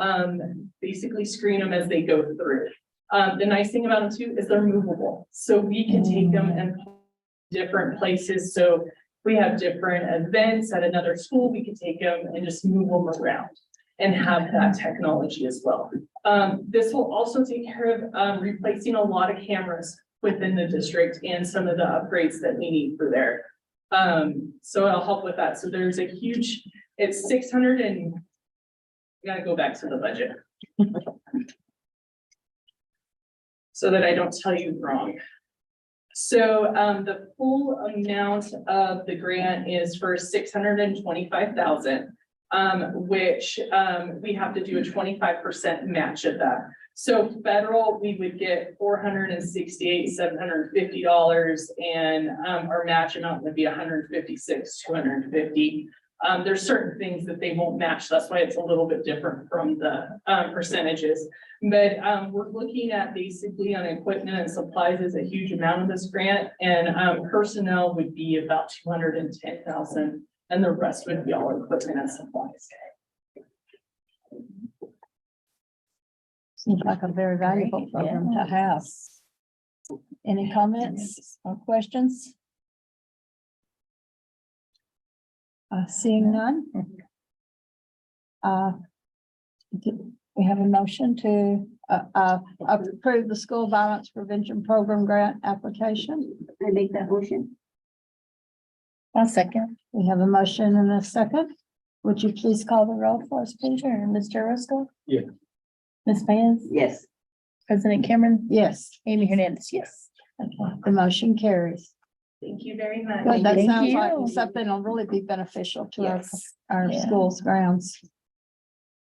basically screen them as they go through. The nice thing about them too is they're movable, so we can take them and put different places. So we have different events at another school, we can take them and just move them around and have that technology as well. This will also take care of replacing a lot of cameras within the district and some of the upgrades that we need for there. So it'll help with that. So there's a huge, it's 600 and I gotta go back to the budget so that I don't tell you wrong. So the full amount of the grant is for $625,000, which we have to do a 25% match of that. So federal, we would get $468,750, and our match amount would be $156,250. There's certain things that they won't match. That's why it's a little bit different from the percentages. But we're looking at basically on equipment and supplies is a huge amount of this grant, and personnel would be about $210,000, and the rest would be all equipment and supplies. Seems like a very valuable program to have. Any comments or questions? Seeing none. We have a motion to approve the school violence prevention program grant application. I make that motion. I'll second. We have a motion and a second. Would you please call the roll for us, please? Sure, Mr. Roscoe? Yeah. Ms. Vance? Yes. President Cameron? Yes, Amy Hernandez, yes. the motion carries. Thank you very much. Good, that Thank sounds like you. something that'll really be beneficial to Yes. our Yeah. schools grounds.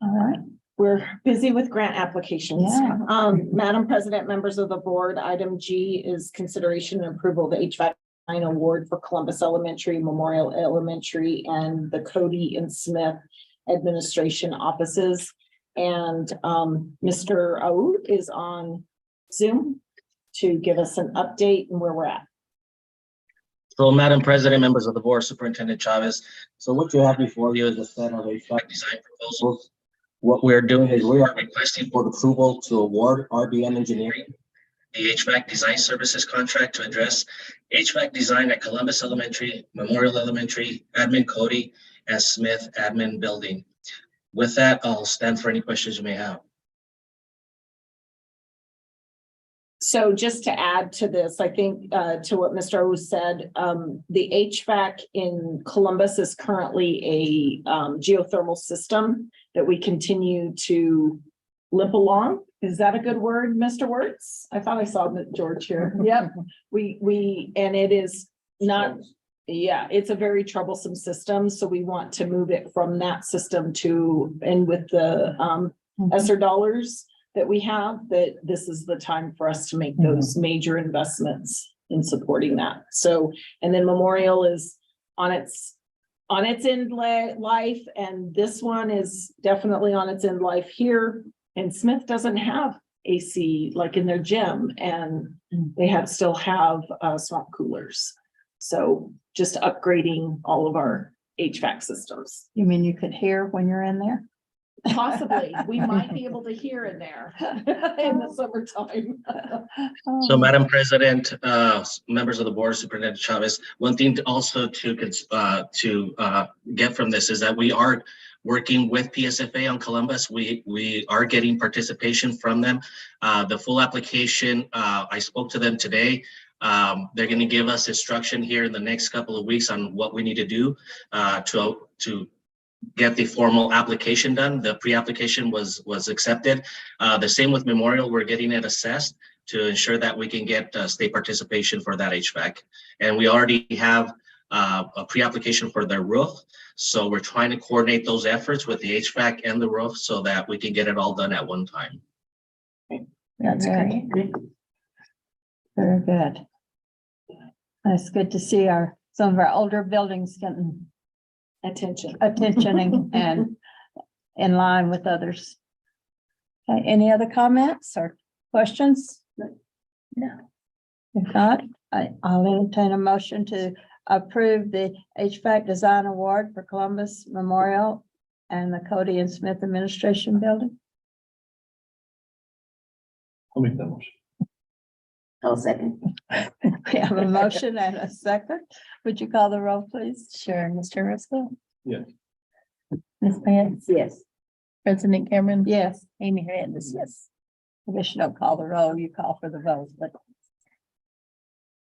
All right. We're busy with grant applications. Yeah. Madam President, members of the board, item G is consideration and approval of the HVAC award for Columbus Elementary, Memorial Elementary, and the Cody and Smith administration offices. And Mr. O is on Zoom to give us an update and where we're at. So, Madam President, members of the board, Superintendent Chavez, so what you have before you is a set of HVAC design proposals. What we're doing is we are requesting for approval to award RBM Engineering the HVAC design services contract to address HVAC design at Columbus Elementary, Memorial Elementary, Admin Cody, and Smith Admin Building. With that, I'll stand for any questions you may have. So just to add to this, I think to what Mr. O said, the HVAC in Columbus is currently a geothermal system that we continue to limp along. Is that a good word, Mr. Wertz? I thought I saw George here. Yep. And it is not, yeah, it's a very troublesome system. So we want to move it from that system to, and with the ESSER dollars that we have, that this is the time for us to make those major investments in supporting that. So, and then Memorial is on its end life, and this one is definitely on its end life here. And Smith doesn't have AC like in their gym, and they still have swamp coolers. So just upgrading all of our HVAC systems. You mean you could hear when you're in there? Possibly, we might be able to hear in there in the summertime. So, Madam President, members of the board, Superintendent Chavez, one thing to also to get from this is that we are working with PSFA on Columbus. We are getting participation from them. The full application, I spoke to them today. They're going to give us instruction here in the next couple of weeks on what we need to do to get the formal application done. The pre-application was accepted. The same with Memorial. We're getting it assessed to ensure that we can get state participation for that HVAC. And we already have a pre-application for their roof. So we're trying to coordinate those efforts with the HVAC and the roof so that we can get it all done at one time. That's great. Very good. It's good to see some of our older buildings getting attention and in line with others. Okay, any other comments or questions? No. If not, I'll entertain a motion to approve the HVAC Design Award for Columbus Memorial and the Cody and Smith Administration Building. I'll make that motion. I'll second. We have a motion and a second. Would you call the roll, please? Sure, Mr. Russell? Yes. Ms. Payette? Yes. President Cameron? Yes. Amy Hernandez, yes. I wish you don't call the roll, you call for the vote, but.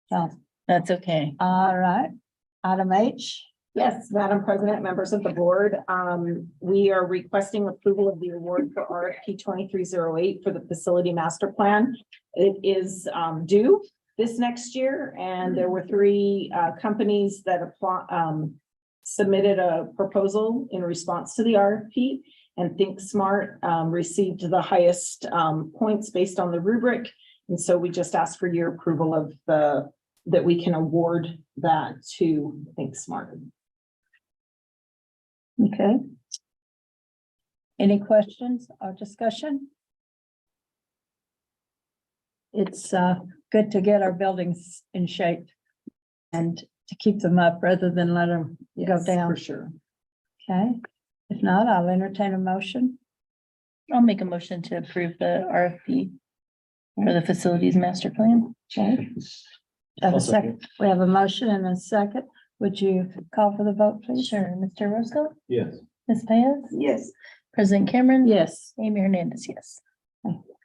So, That's okay. all right. Item H. Yes, Madam President, members of the board, we are requesting approval of the award for RFP 2308 for the facility master plan. It is due this next year, and there were 3 companies that submitted a proposal in response to the RFP, and Think Smart received the highest points based on the rubric. And so we just asked for your approval of that we can award that to Think Smart. Okay. Any questions or discussion? It's good to get our buildings in shape and to keep them up rather than let them go down. For sure. Okay, if not, I'll entertain a motion. I'll make a motion to approve the RFP for the facilities master plan. Okay. Have a second. We have a motion and a second. Would you call for the vote, please? Sure, Mr. Roscoe? Yes. Ms. Payette? Yes. President Cameron? Yes, Amy Hernandez, yes.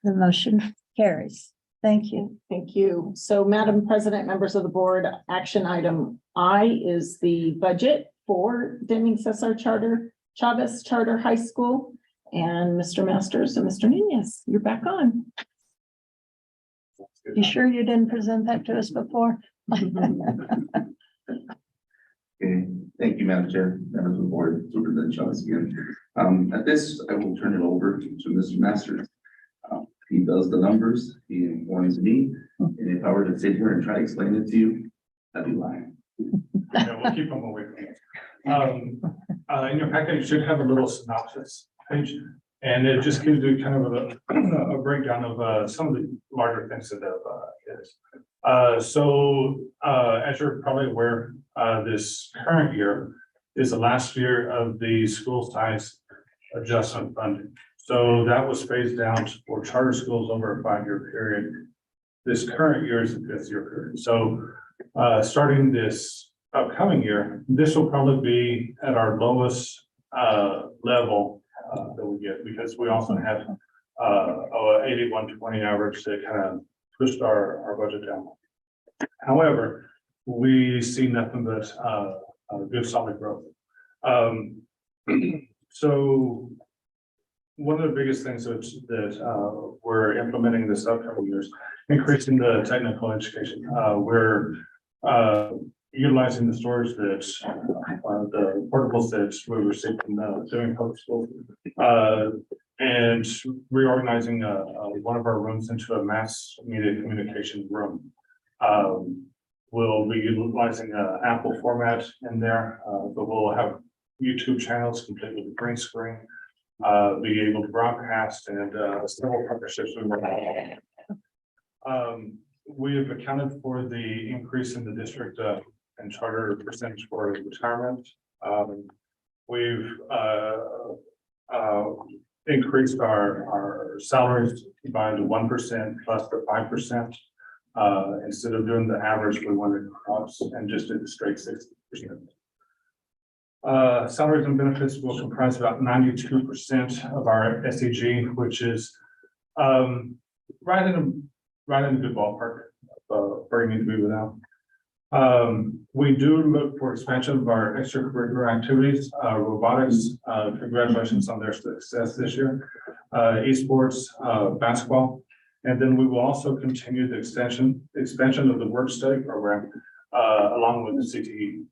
the motion carries. Thank you. Thank you. So, Madam President, members of the board, action item I is the budget for Deming Cesar Chavez Charter High School. And Mr. Masters and Mr. Nunez, you're back on. You sure you didn't present that to us before? Okay, thank you, Madam Chair, members of the board, Superintendent Chavez again. At this, I will turn it over to Mr. Masters. He does the numbers, he informs me, and if I were to sit here and try to explain it to you, I'd be lying. Yeah, we'll keep them away from it. in your packet, you should have a little synopsis page. And it just gives you kind of a breakdown of some of the larger things that is. As you're probably aware, this current year is the last year of the school size adjustment funding. So that was phased down for charter schools over a 5-year period. This current year is the 5th-year period. So starting this upcoming year, this will probably be at our lowest level that we get, because we also have a 81-20 average that kind of pushed our budget down. However, we see nothing but good solid growth. So one of the biggest things that we're implementing this upcoming years, increasing the technical education. We're utilizing the storage that the portables that we received from doing public school, and reorganizing one of our rooms into a mass media communication room. We'll be utilizing Apple format in there, but we'll have YouTube channels complete with green screen, be able to broadcast, and several partnerships we work on. We have accounted for the increase in the district and charter percentage for retirement. We've increased our salaries by the 1% plus the 5%. Instead of doing the average, we wanted to cross and just did the straight 60%. Salaries and benefits will comprise about 92% of our SEG, which is right in the good ballpark of where you need to be without. We do look for expansion of our extracurricular activities, robotics, congratulations on their success this year, esports, basketball. And then we will also continue the expansion of the work study program along with the CTE.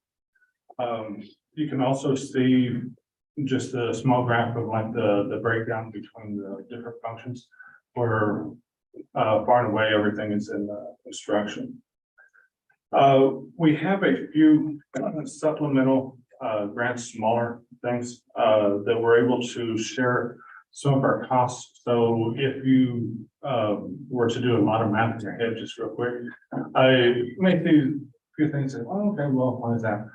You can also see just a small graph of like the breakdown between the different functions where far and away everything is in instruction. We have a few supplemental grants, smaller things that we're able to share some of our costs. So if you were to do a lot of math in your head, just real quick, I may see a few things that, oh, okay, well, why is that?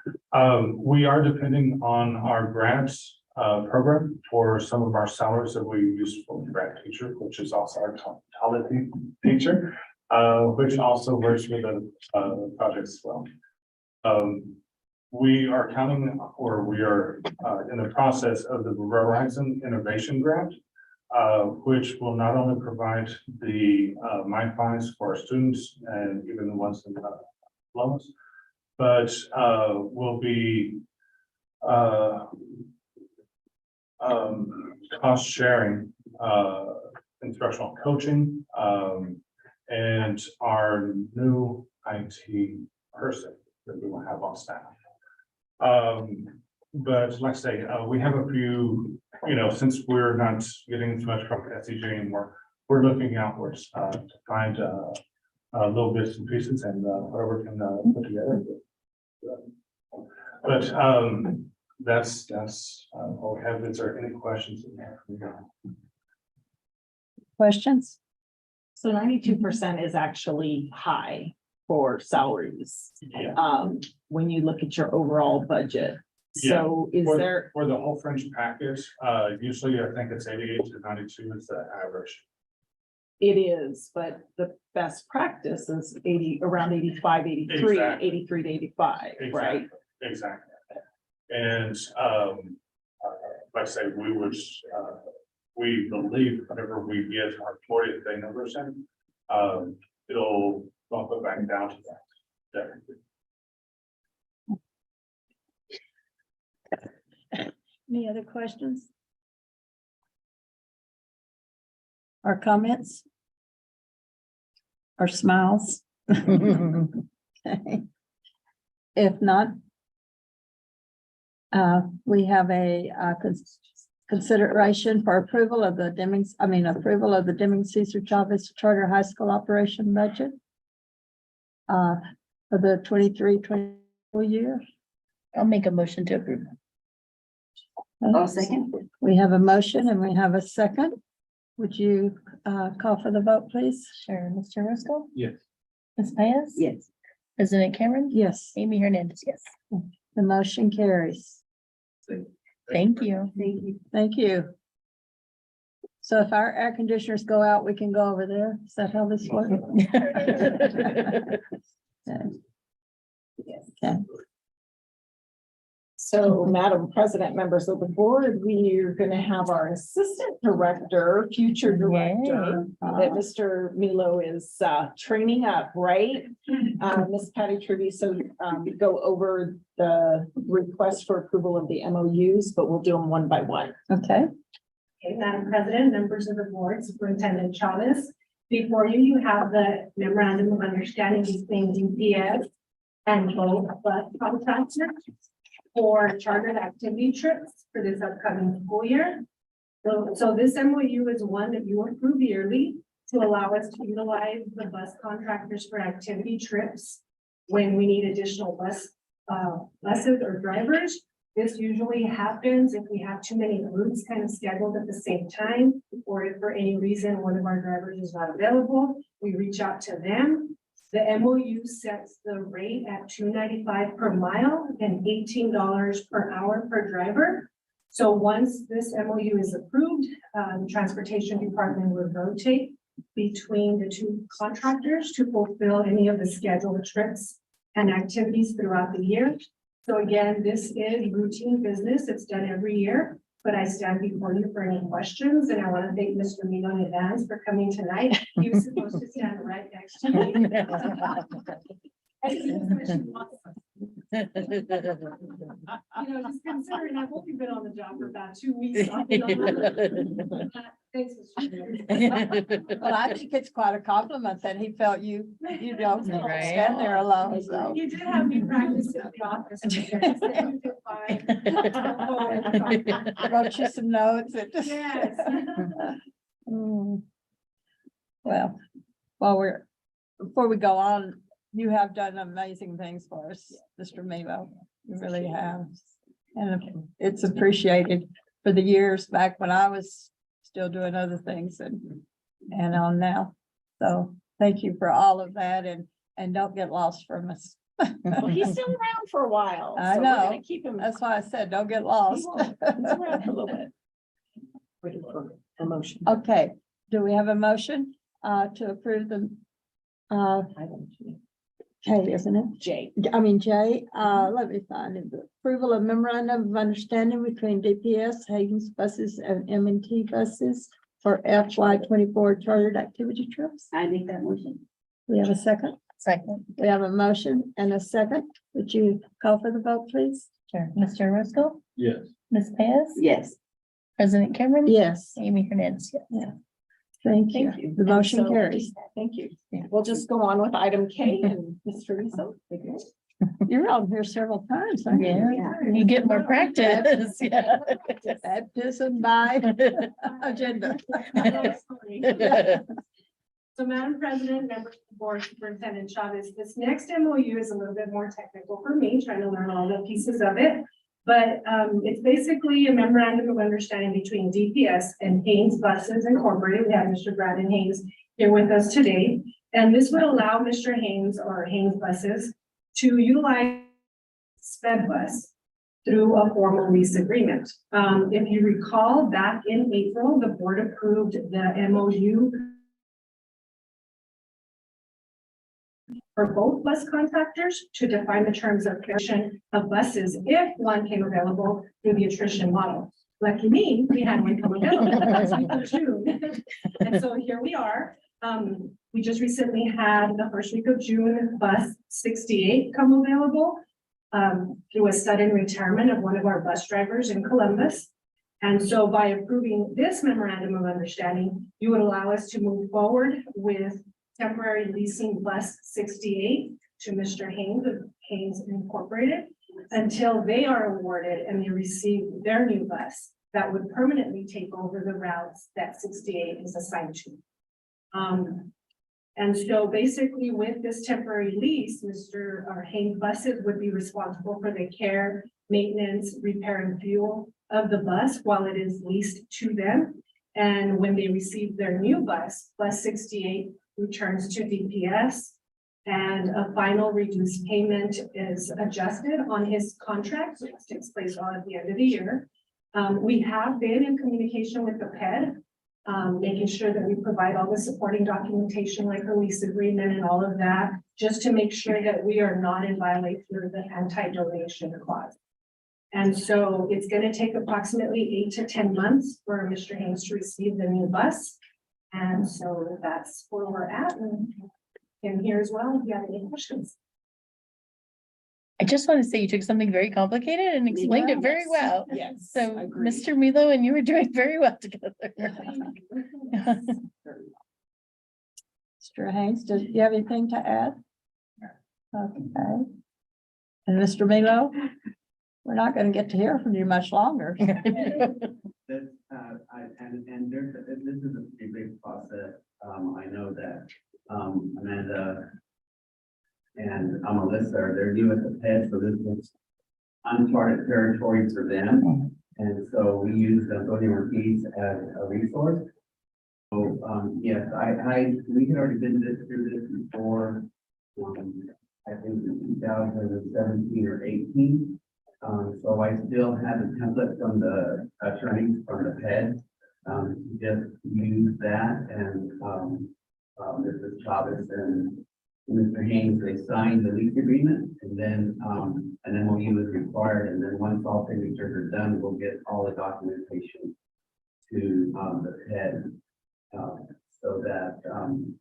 We are depending on our grants program for some of our salaries that we use for grant teacher, which is also our quality teacher, which also works with the projects as well. We are counting, or we are in the process of the Verizon Innovation Grant, which will not only provide the MiFis for our students and even the ones in the loans, but will be cost sharing, instructional coaching, and our new IT person that we will have on staff. But like I say, we have a few, since we're not getting as much from SEG anymore, we're looking outwards to find little bits and pieces and whatever we can put together. But that's all we have. Is there any questions in there? Questions? So 92% is actually high for salaries. Yeah. When you look at your overall budget. So is for, there, for the whole fringe package, usually I think it's 88 to 92 is the average. it is, but the best practice is around 85, 83, Exactly. 83 to 85, right? Exactly. And like I say, we believe whenever we get our 40th day numbers in, it'll bump it back down to that. Definitely. Any other questions? Or comments? Or smiles? Okay. If not, we have a consideration for approval of the Deming Cesar Chavez Charter High School operation budget for the 23-24 year. I'll make a motion to approve. I'll second. We have a motion and we have a second. Would you call for the vote, please? Sure, Mr. Roscoe, Yes. Ms. Pius? Yes. President Cameron? Yes, Amy Hernandez, yes. the motion carries. Thank you. Thank you. Thank you. So if our air conditioners go out, we can go over there. Is that how this works? Okay. So, Madam President, members of the board, we are going to have our assistant director, future director, that Mr. Milo is training up, right? Ms. Patty Treviso, go over the request for approval of the MOUs, but we'll do them one by one. Okay, Okay, Madam President, members of the board, Superintendent Chavez. Before you, you have the memorandum of understanding between DPS and both bus contractors for chartered activity trips for this upcoming school year. So this MOU is one that you approve yearly to allow us to utilize the bus contractors for activity trips when we need additional buses or drivers. This usually happens if we have too many routes kind of scheduled at the same time, or if for any reason one of our drivers is not available, we reach out to them. The MOU sets the rate at $2.95 per mile and $18 per hour per driver. So once this MOU is approved, the Transportation Department will rotate between the two contractors to fulfill any of the scheduled trips and activities throughout the year. So again, this is routine business. It's done every year, but I stand before you for any questions. And I want to thank Mr. Milo in advance for coming tonight. He was supposed to stand right next to me. And he was wishing awesome. You know, just considering I've only been on the job for about 2 weeks. Thanks, Mr. Milo. well, I think it's quite a compliment that he felt you don't Right. stand there alone, so. You did have me practice in the office. He said you did fine. Wrote you some notes. Yes. Mm. Well, before we go on, you have done amazing things for us, Mr. Milo. You really have. And it's appreciated for the years back when I was still doing other things and on now. So thank you for all of that and don't get lost from us. Well, he's still around for a while. I so we're know. gonna keep him. That's why I said, don't get lost. He's around for a little bit. Ready for a motion. Okay, do we have a motion to approve the K, isn't it? Jay. Jay, let me find it. The approval of memorandum of understanding between DPS, Hayden's buses and M&T buses for FY 24 chartered activity trips. I make that motion. We have a second. Second, We have a motion and a second. Would you call for the vote, please? sure, Mr. Roscoe, Yes. Ms. Pius? Yes. President Cameron? Yes, Amy Hernandez, yes. thank you. Thank you. The motion And so- carries. Thank you. Yeah. We'll just go on with item K and Mr. Rizzo. You're on here several times. aren't you? Yeah, you get more practice, yeah. Baptism by agenda. So Madam President, members of the board, Superintendent Chavez, this next MOU is a little bit more technical for me, trying to learn all the pieces of it. But it's basically a memorandum of understanding between DPS and Haynes Buses Incorporated. We have Mr. Brandon Haynes here with us today. And this would allow Mr. Haynes or Haynes Buses to utilize sped bus through a formal lease agreement. If you recall, back in April, the board approved the MOU for both bus contractors to define the terms of creation of buses if one came available through the attrition model. Lucky me, we had one come available last week of June. And so here we are. We just recently had the first week of June, bus 68 come available through a sudden retirement of one of our bus drivers in Columbus. And so by approving this memorandum of understanding, you would allow us to move forward with temporary leasing bus 68 to Mr. Haynes of Haynes Incorporated until they are awarded and they receive their new bus that would permanently take over the routes that 68 is assigned to. And so basically with this temporary lease, Haynes Buses would be responsible for the care, maintenance, repair and fuel of the bus while it is leased to them. And when they receive their new bus, bus 68 returns to DPS. And a final reduced payment is adjusted on his contract, so it takes place all at the end of the year. We have been in communication with the PED, making sure that we provide all the supporting documentation like the lease agreement and all of that, just to make sure that we are not in violation of the anti-donation clause. And so it's going to take approximately 8 to 10 months for Mr. Haynes to receive the new bus. And so that's where we're at. And here as well, if you have any questions. I just want to say you took something very complicated and explained it very well. Yes. So, agreed. Mr. Milo, and you were doing very well together. Mr. Haynes, do you have anything to add? Okay. And Mr. Milo, we're not going to get to hear from you much longer. This, and there's, this is a pretty big process. I know that, Amanda and Melissa, they're new at the PED, so this is uncharted territory for them. And so we use the voting fees as a resource. So, yes, we had already been through this before, I think in 2017 or 18. So I still have a template from the attorneys from the PED, just use that, and Mrs. Chavez and Mr. Haynes, they signed the lease agreement, and then an MOU is required, and then once all signatures are done, we'll get all the documentation to the PED, so that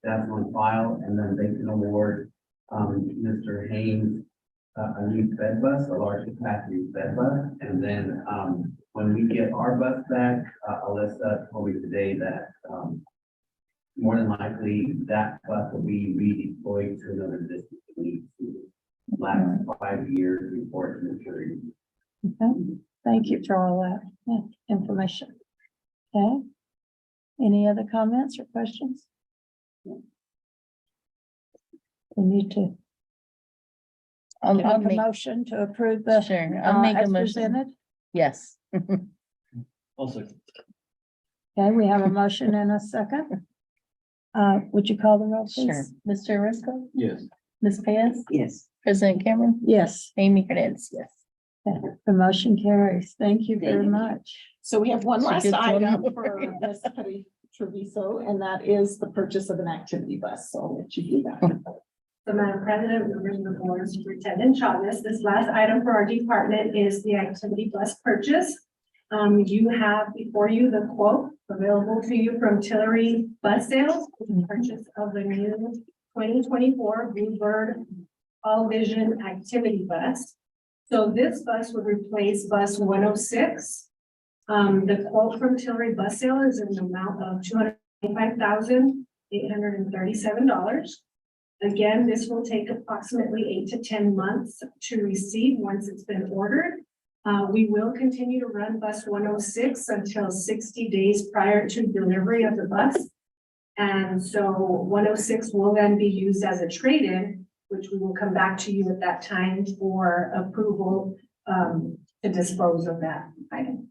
that's on file, and then they can award Mr. Haynes a new bed bus, a large capacity bed bus, and then when we get our bus back, Alyssa told me today that more than likely that bus will be redeployed to another district league to last 5 years before its maturity. Okay, thank you for all that information. Okay. Any other comments or questions? We need to I'll have a make, motion to approve the sure, I'll make a as motion. presented. Yes. Also, Okay, we have a motion and a second. Would you call the roll, Sure. please? Mr. Risco, yes. Ms. Payas, Yes. President Cameron, Yes, Amy Hernandez, yes. the motion carries. Thank you very much. So we have one She last gets one item more. for Ms. Treviso, and that is the purchase of an activity bus. So I'll let you do that. So Madam President, members of the board, Superintendent Chavez, this last item for our department is the activity bus purchase. You have before you the quote available to you from Tillery Bus Sales, for the purchase of the new 2024 Bluebird All Vision Activity Bus. So this bus would replace bus 106. The quote from Tillery Bus Sale is in the amount of $225,837. Again, this will take approximately 8 to 10 months to receive once it's been ordered. We will continue to run bus 106 until 60 days prior to delivery of the bus. And so 106 will then be used as a trade-in, which we will come back to you at that time for approval to dispose of that item.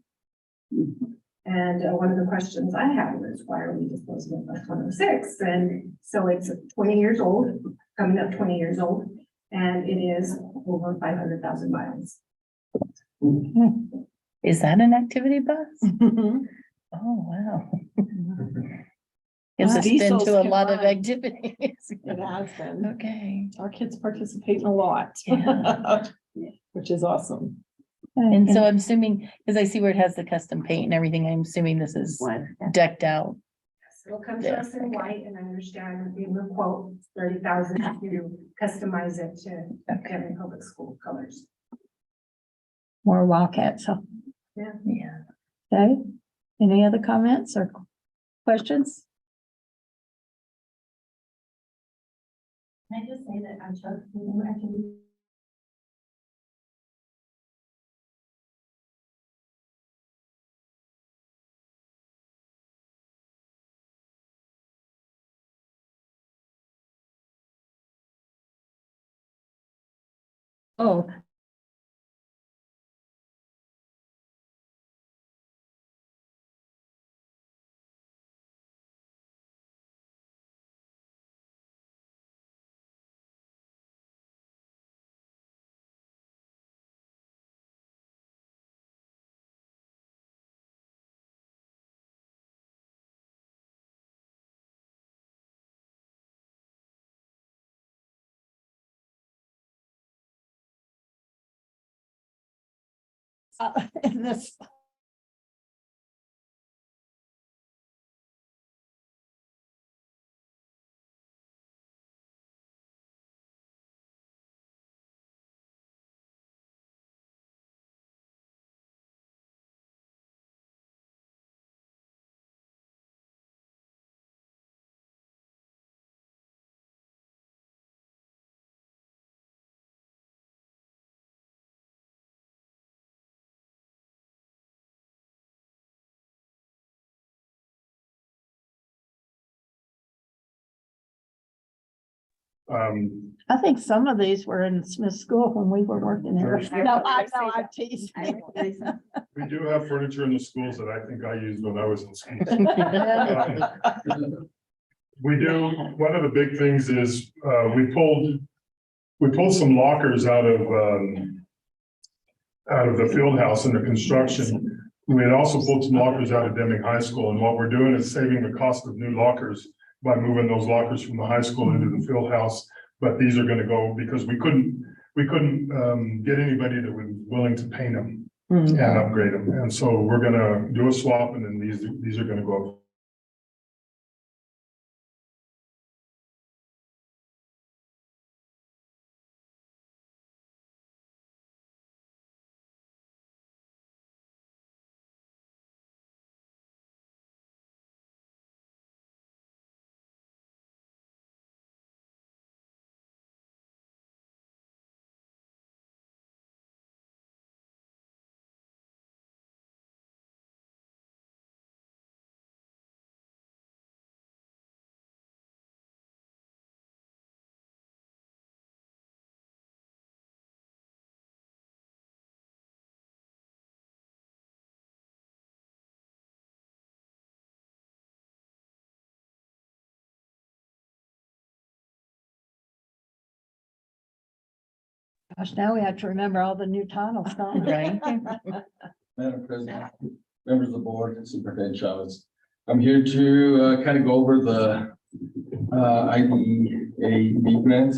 And one of the questions I had was, why are we disposing of bus 106? And so it's 20 years old, coming up 20 years old, and it is over 500,000 miles. Is that an activity bus? Oh, wow. Guess it's been Diesels to a can lot of run. activities. It has been. Okay. Our kids participate in a lot, Yeah. which is awesome. And so I'm assuming, because I see where it has the custom paint and everything, I'm assuming this is What? decked out. It'll come to us in white, and I understand in the quote, 30,000 to customize it to Kevin Public School colors. More Wildcats, huh? Yeah. Okay, any other comments or questions? Can I just say that I chose the new activity? Oh, in this. I think some of these were in Smith School when we were working there. No, I teased. I recognize them. We do have furniture in the schools that I think I used when I was in school. We do, one of the big things is, we pulled some lockers out of the field house in the construction. We had also pulled some lockers out of Deming High School, and what we're doing is saving the cost of new lockers by moving those lockers from the high school into the field house. But these are gonna go, because we couldn't get anybody that was willing to paint them and upgrade them. And so we're gonna do a swap, and then these are gonna go. Gosh, now we have to remember all the new titles, don't we? Right. Madam President, members of the board, and Superintendent Chavez. I'm here to kind of go over the IDEA grant.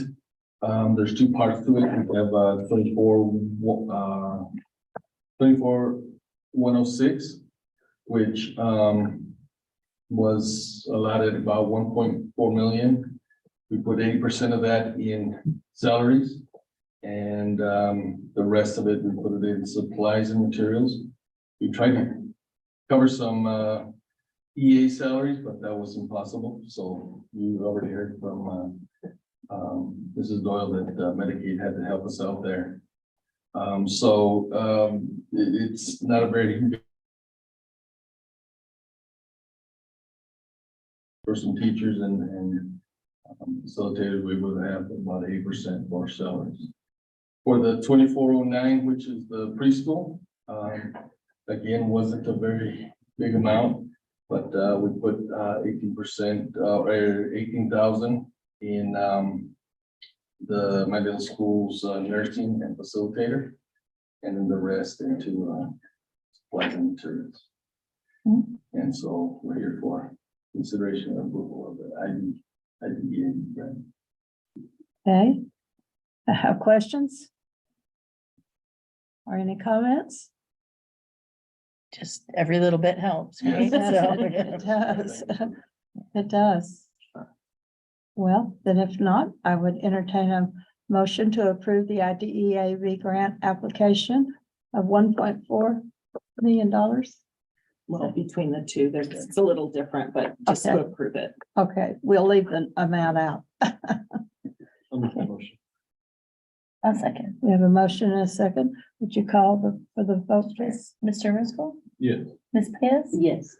There's two parts to it. We have 24,106, which was allotted about 1.4 million. We put 80% of that in salaries. And the rest of it, we put it in supplies and materials. We tried to cover some EA salaries, but that was impossible. So you already heard from Mrs. Doyle that Medicaid had to help us out there. It's not a very for some teachers and facilitators, we would have about 8% more salaries. For the 2409, which is the preschool, again, wasn't a very big amount, but we put 18% or 18,000 in the my little school's nursing and facilitator, and then the rest into supplies and materials. And so we're here for consideration and approval of the IDEA grant. Okay. I have questions? Or any comments? Just every little bit helps, right? It does. It does. Well, then if not, I would entertain a motion to approve the IDEA grant application of $1.4 million. Well, between the two, it's a little different, but just to Okay. approve it. Okay, we'll leave the amount out. I'll make the motion. I'll second. We have a motion and a second. Would you call for the vote, please? Mr. Driscoll, Yes. Ms. Pius, Yes.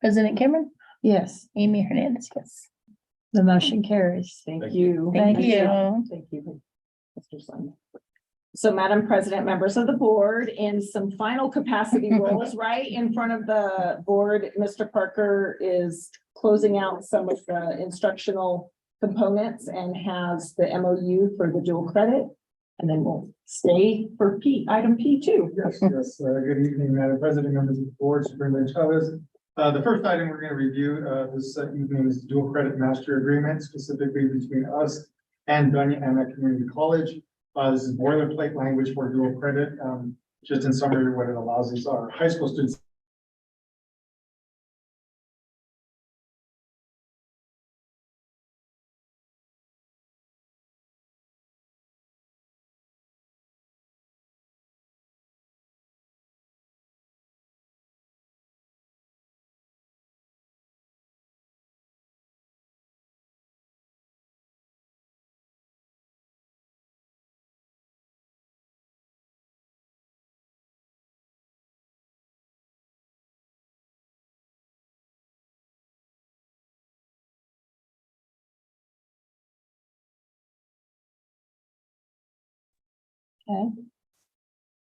President Cameron, Yes, Amy Hernandez, yes. the motion carries. Thank you. Thank you. Thank you. Mr. Simon. So Madam President, members of the board, in some final capacity roles, right in front of the board, Mr. Parker is closing out some of the instructional components and has the MOU for the dual credit. And then we'll stay for item P2. Yes, good evening, Madam President, members of the board, Superintendent Chavez. The first item we're going to review this evening is the dual credit master agreement, specifically between us and Dunya Community College. This is boilerplate language for dual credit. just in summary, what it allows is our high school students. Okay,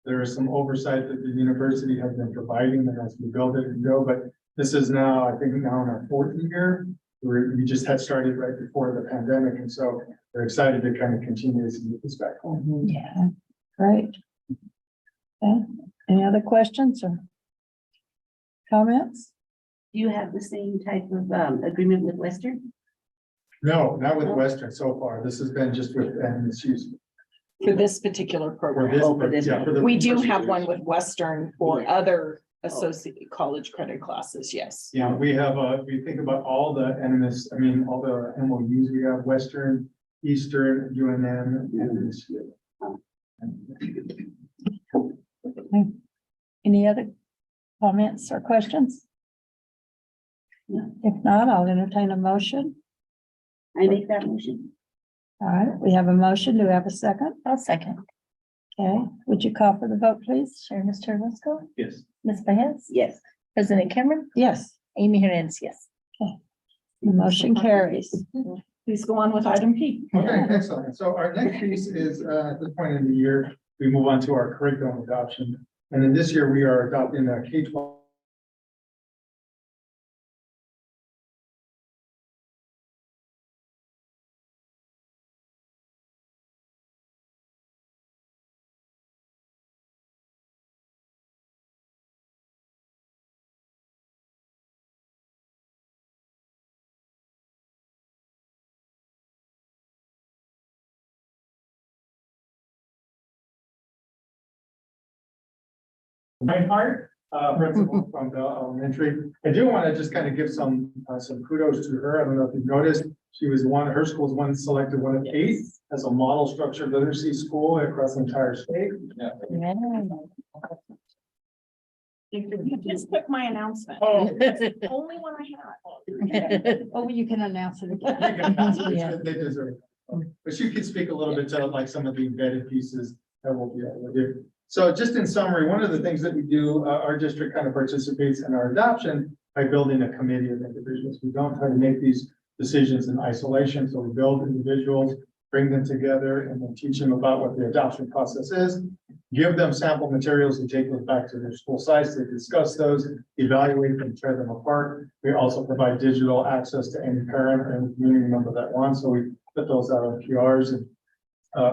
There is some oversight that the university has been providing and as we build it and go, but this is now, I think now in our fourth year. We just had started right before the pandemic, and so we're excited to kind of continue this and move this back home. yeah, great. Okay, any other questions or comments? Do you have the same type of agreement with Western? No, not with Western so far. This has been just with MSU's. For this particular For program. this, Oh, for this yeah, one. for the We do first have years. one with Western for other associate college credit classes, yes. Yeah, we have, we think about all the NMS, I mean, all the MOUs, we have Western, Eastern, UNM, and this. Any other comments or questions? No. If not, I'll entertain a motion. I make that motion. All right, we have a motion. Do we have a second? I'll second. Okay, would you call for the vote, please? Sure, Mr. Lesko, Yes. Ms. Behes, Yes. President Cameron, Yes, Amy Hernandez, yes. the motion carries. Please go on with item P. Okay, excellent. So our next piece is, at this point in the year, we move on to our curriculum adoption. And then this year we are adopting a K-12. Reinhardt, principal from the elementary. I do want to just kind of give some kudos to her. I don't know if you've noticed, she was her school's one selected one of 8 as a model structured literacy school across the entire state. Yeah. You just took my announcement. Oh. Only one I had. Oh, you can announce it again. They deserve it. But she could speak a little bit to like some of the embedded pieces that we'll be able to do. So just in summary, one of the things that we do, our district kind of participates in our adoption by building a committee of individuals. We don't try to make these decisions in isolation. So we build individuals, bring them together, and then teach them about what the adoption process is. Give them sample materials and take those back to their school sites to discuss those, evaluate them, tear them apart. We also provide digital access to any parent and community member that wants. So we put those out on PRs and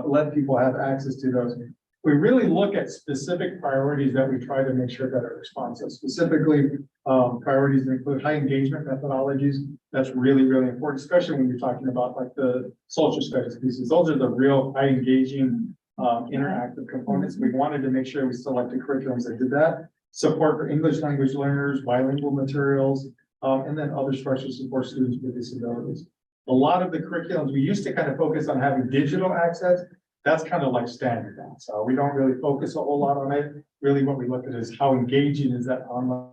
let people have access to those. We really look at specific priorities that we try to make sure that are responsive. Specifically, priorities that include high engagement methodologies. That's really, really important, especially when you're talking about like the social studies pieces. Those are the real high engaging interactive components. We wanted to make sure we selected curriculums that did that. Support for English language learners, bilingual materials, and then other structured support students with disabilities. A lot of the curriculums, we used to kind of focus on having digital access. That's kind of like standard now. So we don't really focus a whole lot on it. Really what we look at is how engaging is that online.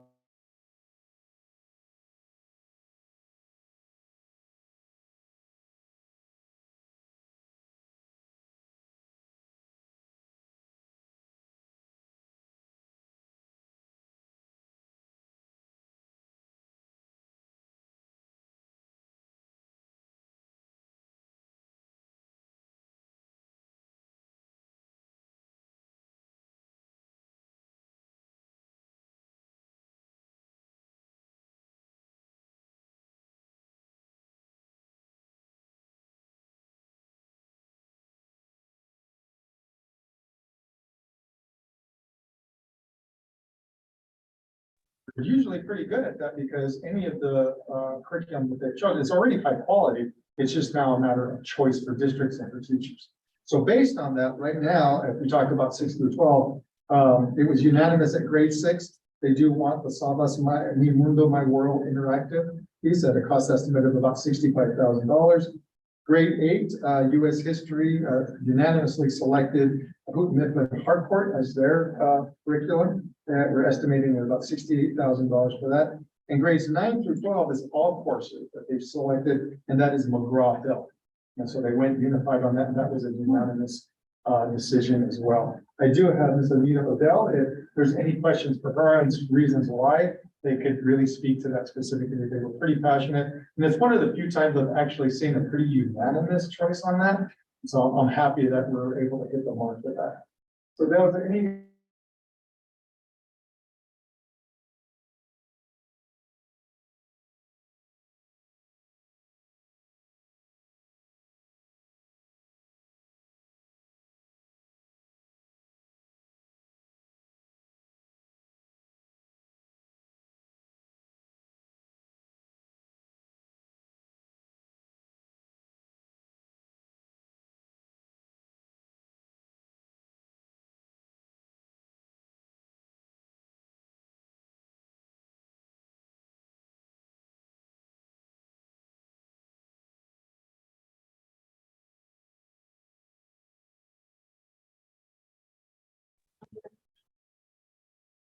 We're usually pretty good at that because any of the curriculum that they've chosen, it's already high quality. It's just now a matter of choice for districts and for teachers. So based on that, right now, if we talk about 6 through 12, It was unanimous at grade 6. They do want the Sabas Mi Mundo My World interactive piece at a cost estimate of about $65,000. Grade 8, US history, unanimously selected Hoot Mifflin Harcourt as their curriculum. We're estimating at about $68,000 for that. And grades 9 through 12 is all courses that they've selected, and that is McGraw-Hill. And so they went unified on that, and that was a unanimous decision as well. I do have Ms. Anita Odell. If there's any questions for her and reasons why, they could really speak to that specifically. They were pretty passionate. And it's one of the few times I've actually seen a pretty unanimous choice on that. So I'm happy that we're able to hit the mark with that. So there was any.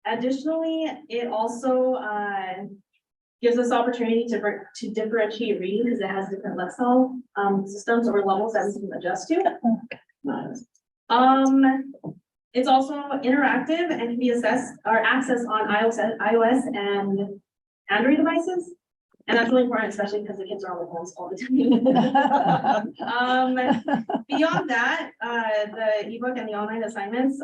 Additionally, it also gives us opportunity to differentiate reading because it has different lexile systems or levels that we can adjust to. It's also interactive and can be assessed or accessed on iOS and Android devices. And that's really important, especially because the kids are on their phones all the time. Beyond that, the ebook and the online assignments,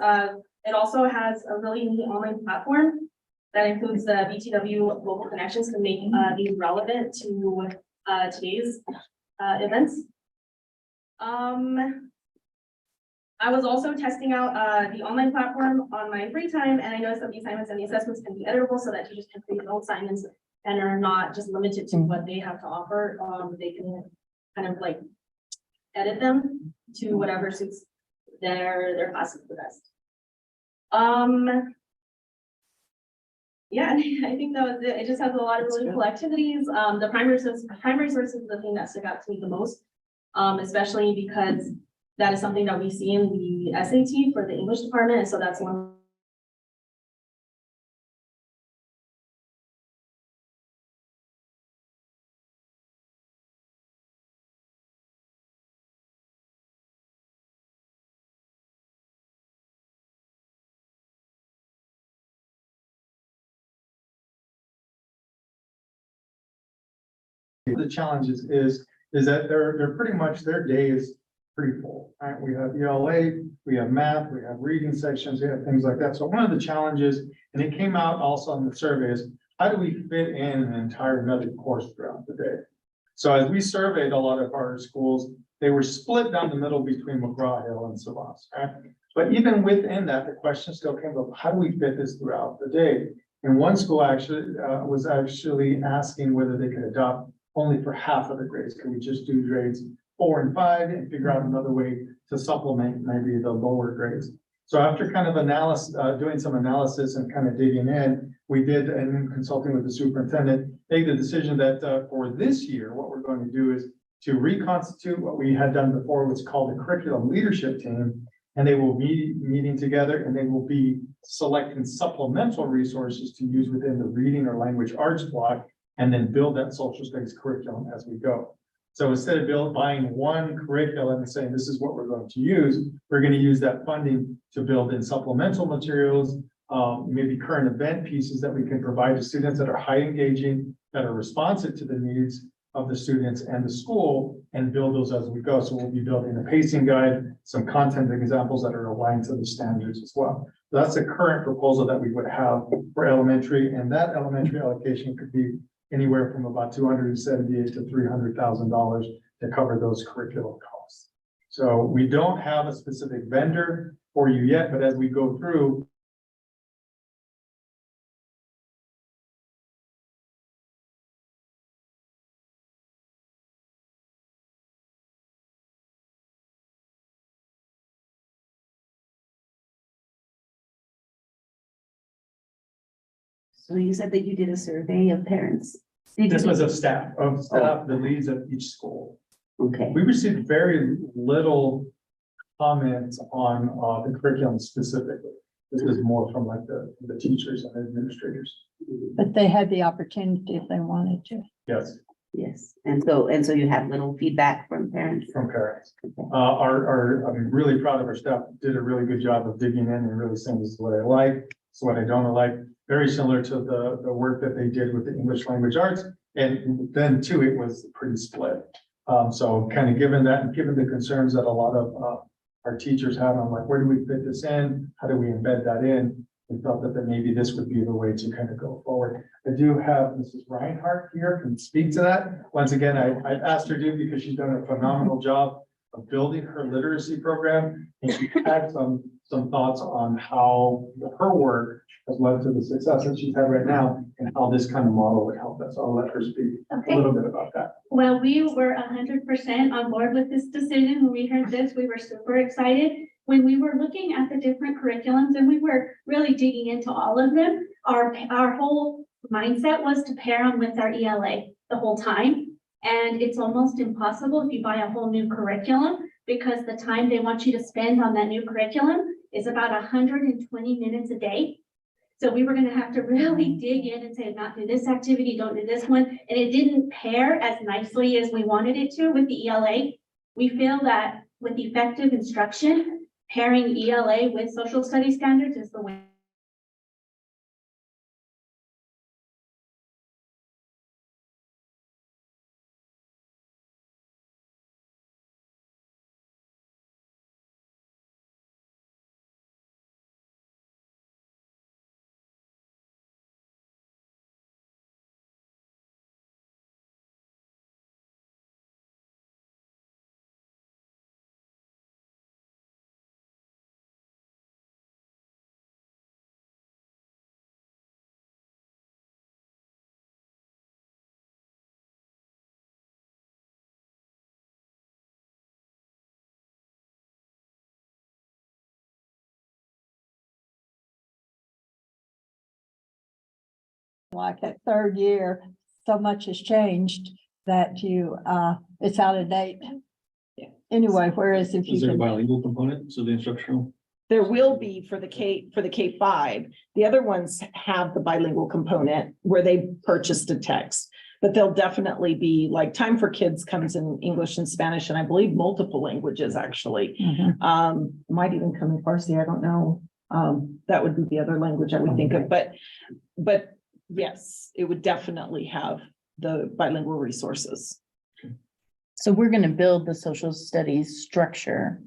it also has a really neat online platform that includes the BTW local connections to make these relevant to today's events. I was also testing out the online platform on my free time, and I noticed that the assignments and the assessments can be editable so that teachers can create their own assignments and are not just limited to what they have to offer. They can kind of like edit them to whatever suits their classes the best. Yeah, I think that was it. It just has a lot of really cool activities. The primary source is the thing that stuck out to me the most, especially because that is something that we see in the SAT for the English department. And so that's one. The challenges is that they're pretty much, their day is pretty full, right? We have ELA, we have math, we have reading sections, we have things like that. So one of the challenges, and it came out also in the survey, is how do we fit in an entire another course throughout the day? So as we surveyed a lot of our schools, they were split down the middle between McGraw-Hill and Savas, right? But even within that, the question still came up, how do we fit this throughout the day? And one school actually was actually asking whether they could adopt only for half of the grades. Can we just do grades 4 and 5 and figure out another way to supplement maybe the lower grades? So after kind of doing some analysis and kind of digging in, we did, and in consulting with the superintendent, make the decision that for this year, what we're going to do is to reconstitute what we had done before, what's called the curriculum leadership team. And they will be meeting together and they will be selecting supplemental resources to use within the reading or language arts block, and then build that social studies curriculum as we go. So instead of buying one curriculum and saying, this is what we're going to use, we're going to use that funding to build in supplemental materials, maybe current event pieces that we can provide to students that are high engaging, that are responsive to the needs of the students and the school, and build those as we go. So we'll be building a pacing guide, some content examples that are aligned to the standards as well. So that's the current proposal that we would have for elementary, and that elementary allocation could be anywhere from about $278,000 to $300,000 to cover those curriculum costs. So we don't have a specific vendor for you yet, but as we go through, So you said that you did a survey of parents. Did This you- was of staff, the leads of each school. Okay, We received very little comments on, the curriculum specifically. This is more from like the teachers and administrators. But they had the opportunity if they wanted to. Yes, yes. And so you have little feedback from parents. from parents. Okay. I'm really proud of our staff, did a really good job of digging in and really saying this is what I like, this is what I don't like. Very similar to the work that they did with the English language arts. And then too, it was pretty split. So kind of given that and given the concerns that a lot of, our teachers had on like, where do we fit this in? How do we embed that in? We felt that maybe this would be the way to kind of go forward. I do have Mrs. Reinhardt here, can speak to that. Once again, I asked her to because she's done a phenomenal job of building her literacy program. And she had some thoughts on how her work has led to the success that she's had right now and how this kind of model would help us. I'll let her speak a little bit about that. Well, we were 100% on board with this decision. When we heard this, we were super excited. When we were looking at the different curriculums and we were really digging into all of them, our whole mindset was to pair them with our ELA the whole time. And it's almost impossible if you buy a whole new curriculum because the time they want you to spend on that new curriculum is about 120 minutes a day. So we were going to have to really dig in and say, not do this activity, don't do this one. And it didn't pair as nicely as we wanted it to with the ELA. We feel that with effective instruction, pairing ELA with social studies standards is the way. Like at third year, so much has changed that it's out of date. Anyway, whereas if you Is there a can, bilingual component? So the instructional? There will be for the K-5. The other ones have the bilingual component where they purchased a text. But they'll definitely be like Time for Kids comes in English and Spanish, and I believe multiple languages actually. Might even come in Farsi, I don't know. That would be the other language I would think of, but yes, it would definitely have the bilingual resources. So we're gonna build the social studies structure.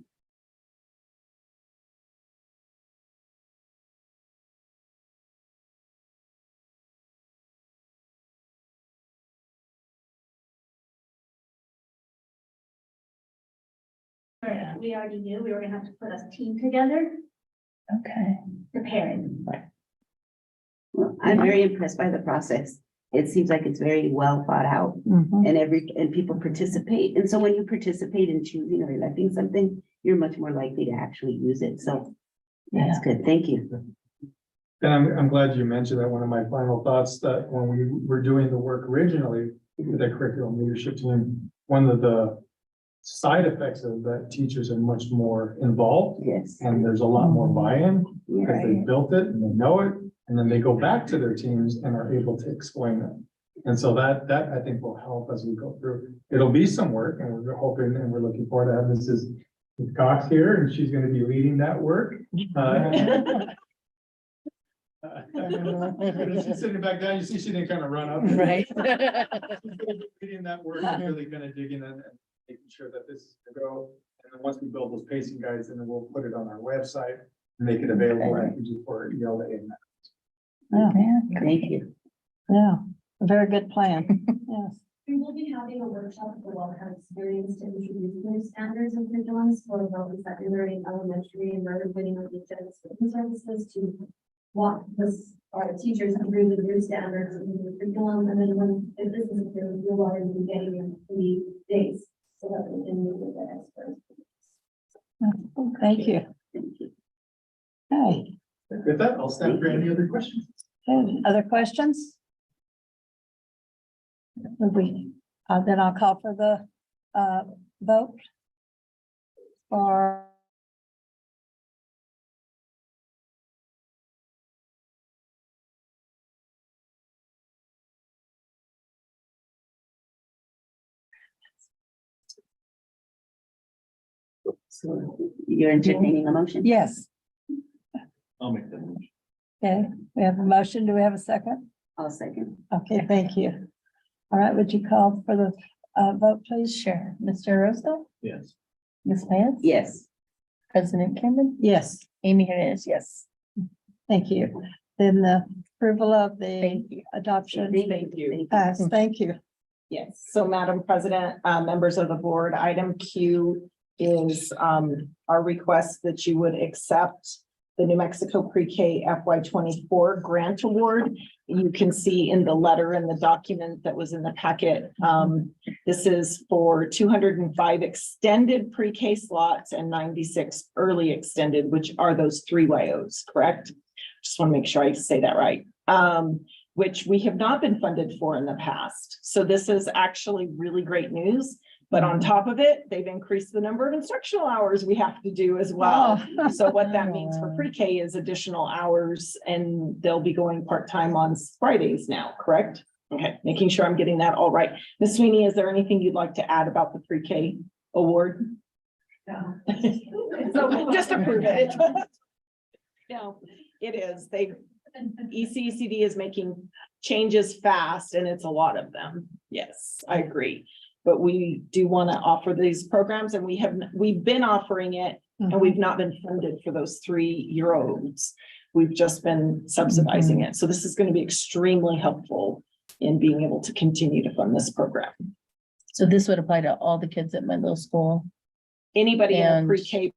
We already knew we were gonna have to put a team together Okay. to pair it. Well, I'm very impressed by the process. It seems like it's very well thought out Mhm. and people participate. And so when you participate in choosing or electing something, you're much more likely to actually use it. So that's good. Thank you. And I'm glad you mentioned that. One of my final thoughts that when we were doing the work originally with the curriculum leadership team, one of the side effects of that teachers are much more involved Yes. and there's a lot more buy-in because they Yeah. built it and they know it. And then they go back to their teams and are able to explain it. And so that I think will help as we go through. It'll be some work and we're hoping and we're looking forward to having Mrs. Cox here and she's going to be leading that work. She's sitting back down, you see she didn't kind of run up. Right. Leading that work, and really kind of digging in and making sure that this is to go. And then once we build those pacing guides, then we'll put it on our website and make it available for ELA. Yeah, Thank you. yeah, a very good plan. Yes. We will be having a workshop for well-have experience to introduce new standards and curriculums for both secondary and elementary, and we're putting on each other's services to walk this, our teachers through the new standards and the curriculum, and then when if this is approved, you'll already be getting in 3 days so that we can meet with the experts. Thank you. Thank you. Okay, With that, I'll stand for any other questions. Okay, other questions? Then I'll call for the vote. Or So you're entertaining a motion? yes, I'll make that motion. okay, we have a motion. Do we have a second? I'll second. Okay, thank you. All right, would you call for the vote, please? Sure. Mr. Rosso, Yes. Ms. Lance? Yes. President Cameron? Yes, Amy Hernandez, yes. thank you. Then the approval of the Thank you. adoption Thank you. pass. Thank you. Yes, so Madam President, members of the board, item Q is our request that you would accept the New Mexico Pre-K FY 24 grant award. You can see in the letter and the document that was in the packet. This is for 205 extended pre-K slots and 96 early extended, which are those 3 YOs, correct? Just want to make sure I say that right. Which we have not been funded for in the past. So this is actually really great news. But on top of it, they've increased the number of instructional hours we have to do as well. Oh. So what that means for pre-K is additional hours, and they'll be going part-time on Fridays now, correct? Okay, making sure I'm getting that all right. Ms. Sweeney, is there anything you'd like to add about the pre-K award? No. So just approve it. No, it is. ECECD is making changes fast, and it's a lot of them. Yes, I agree. But we do want to offer these programs, and we've been offering it, and we've not been funded for those 3-year-olds. We've just been subsidizing it. So this is going to be extremely helpful in being able to continue to fund this program. So this would apply to all the kids at my little school. Anybody in And- the pre-K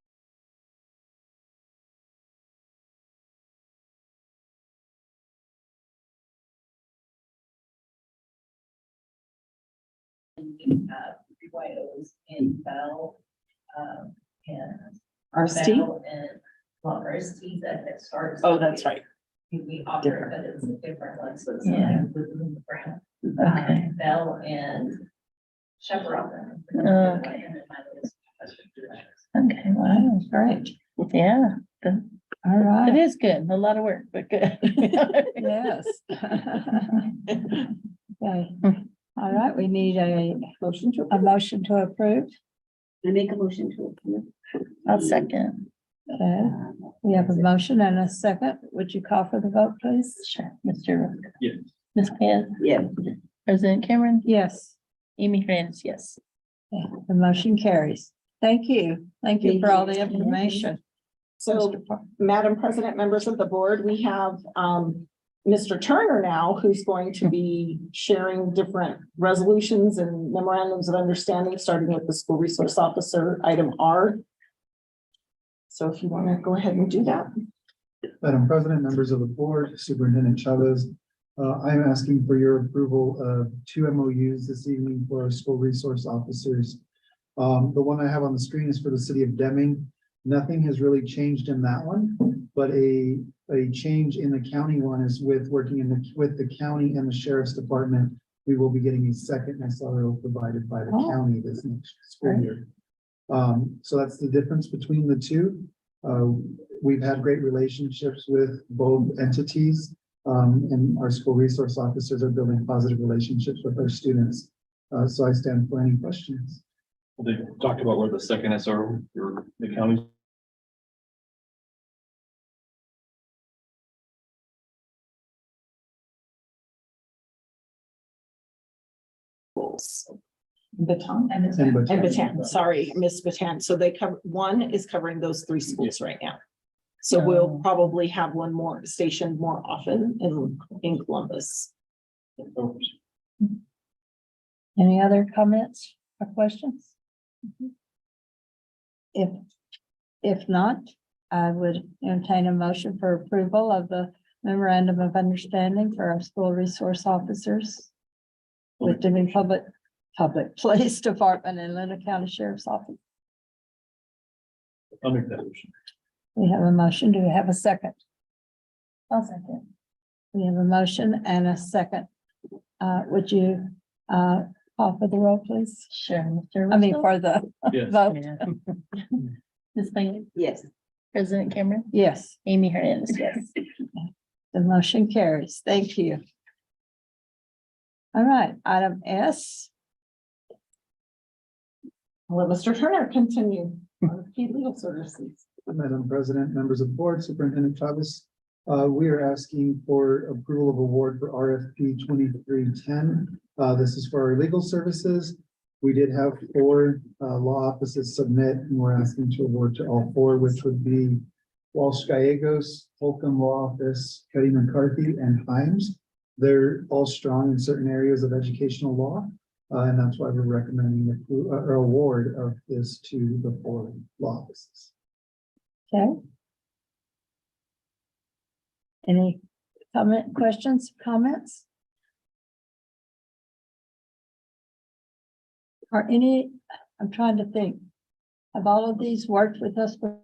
YOs in Bell, and RST? Bell and RST that starts. Oh, that's right. We offer, but it's a different one, so it's Yeah. not within the brand. Okay. Bell and Chaparral. Okay. Okay, wow, great. Yeah, All it right, is good. A lot of work, but good. yes. Okay, all right, we need a motion to approve. I make a motion to approve. I'll second. Okay, we have a motion and a second. Would you call for the vote, please? Sure. Mr. Rosso. Yes. Ms. Paz, Yeah. President Cameron, Yes, Amy Hernandez, yes. okay, the motion carries. Thank you. Thank you for all the information. So, Mr. Park. Madam President, members of the board, we have Mr. Turner now, who's going to be sharing different resolutions and memorandums of understanding, starting with the school resource officer, item R. So if you want to go ahead and do that. Madam President, members of the board, Superintendent Chavez, I am asking for your approval of 2 MOUs this evening for our school resource officers. The one I have on the screen is for the city of Deming. Nothing has really changed in that one, but a change in the county one is with working with the county and the sheriff's department. We will be getting a second SRO provided by the county this next school year. So that's the difference between the two. We've had great relationships with both entities, and our school resource officers are building positive relationships with our students. So I stand for any questions. They talked about where the second SRO for the county. Baton. And And Bataan, sorry, Miss Bataan. So they cover, one is covering those 3 schools right now. So we'll probably have one more stationed more often in Columbus. Any other comments or questions? If not, I would entertain a motion for approval of the memorandum of understanding for our school resource officers with Deming Public Police Department and Lena County Sheriff's Office. I'll make that motion. We have a motion. Do we have a second? I'll second. We have a motion and a second. Would you, call for the roll, please? Sure. Mr. I mean, Russell? for the Yes. vote. Yeah. Ms. Payne, Yes. President Cameron, Yes, Amy Hernandez, yes. the motion carries. Thank you. All right, item S. Let Mr. Turner continue. Key legal services. Madam President, members of the board, Superintendent Chavez. We are asking for approval of award for RFP 2310. This is for our legal services. We did have 4 law offices submit, and we're asking to award to all 4, which would be Walsh Gallegos, Holcomb Law Office, Cuddy McCarthy, and Himes. They're all strong in certain areas of educational law, and that's why we're recommending the award of this to the 4 law offices. Okay. Any questions, comments? Are any, I'm trying to think, have all of these worked with us before?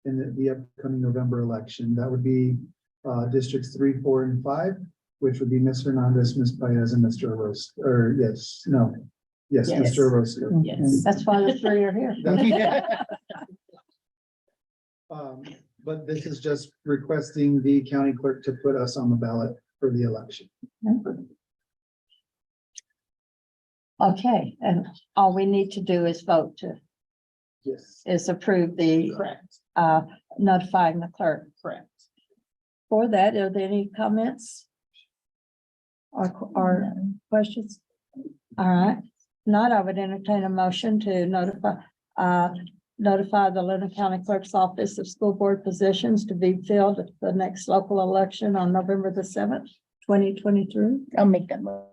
In the upcoming November election. That would be districts 3, 4, and 5, which would be Ms. Hernandez, Ms. Paez, and Mr. Orozco, or yes, no. Yes, Yes. Mr. Orozco. Yes. That's why the 3 are here. But this is just requesting the county clerk to put us on the ballot for the election. Okay, and all we need to do is vote to, Yes. is approve the, Correct. notifying the clerk. Correct. For that, are there any comments? Or questions? All right, not, I would entertain a motion to notify the Luna County Clerk's Office of School Board positions to be filled at the next local election on November the 7th, 2023. I'll make that motion.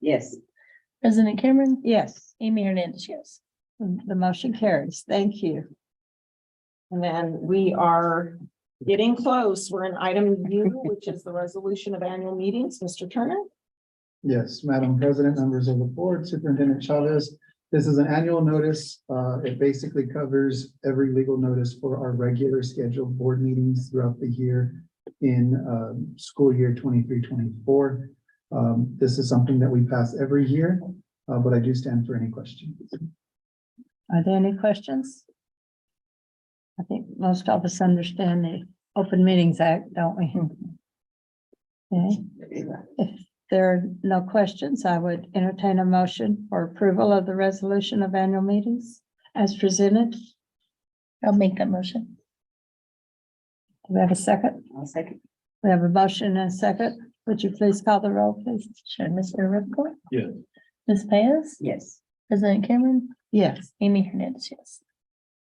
Yes. President Cameron, Yes, Amy Hernandez, yes. the motion carries. Thank you. And then we are getting close. We're in item U, which is the resolution of annual meetings. Mr. Turner? Yes, Madam President, members of the board, Superintendent Chavez. This is an annual notice. It basically covers every legal notice for our regular scheduled board meetings throughout the year in school year 23-24. This is something that we pass every year, but I do stand for any questions. Are there any questions? I think most of us understand the Open Meetings Act, don't we? Okay. If there are no questions, I would entertain a motion for approval of the resolution of annual meetings as presented. I'll make that motion. Do we have a second? I'll second. We have a motion and a second. Would you please call the roll, please? Sure, Mr. Ripple? Yes. Ms. Paez? Yes. President Cameron, Yes, Amy Hernandez, yes.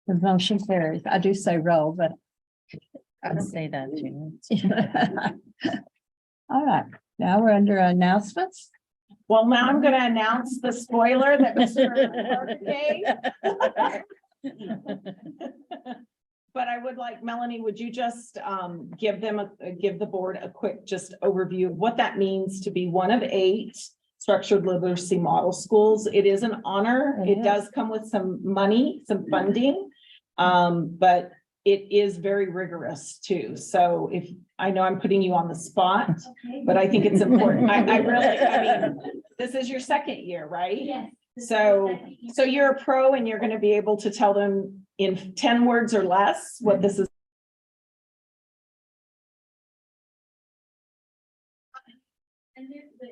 the motion carries. I do say roll, but. I'll say that too. All right, now we're under announcements. Well, now I'm going to announce the spoiler that Mr. Clark gave. But I would like, Melanie, would you just give the board a quick just overview of what that means to be one of 8 structured literacy model schools? It is an honor. It does come with some money, some funding, but it is very rigorous too. So if, I know I'm putting you on the spot, but I think it's important. I mean, this is your 2nd year, right? Yes. So you're a pro and you're going to be able to tell them in 10 words or less what this is. And there's the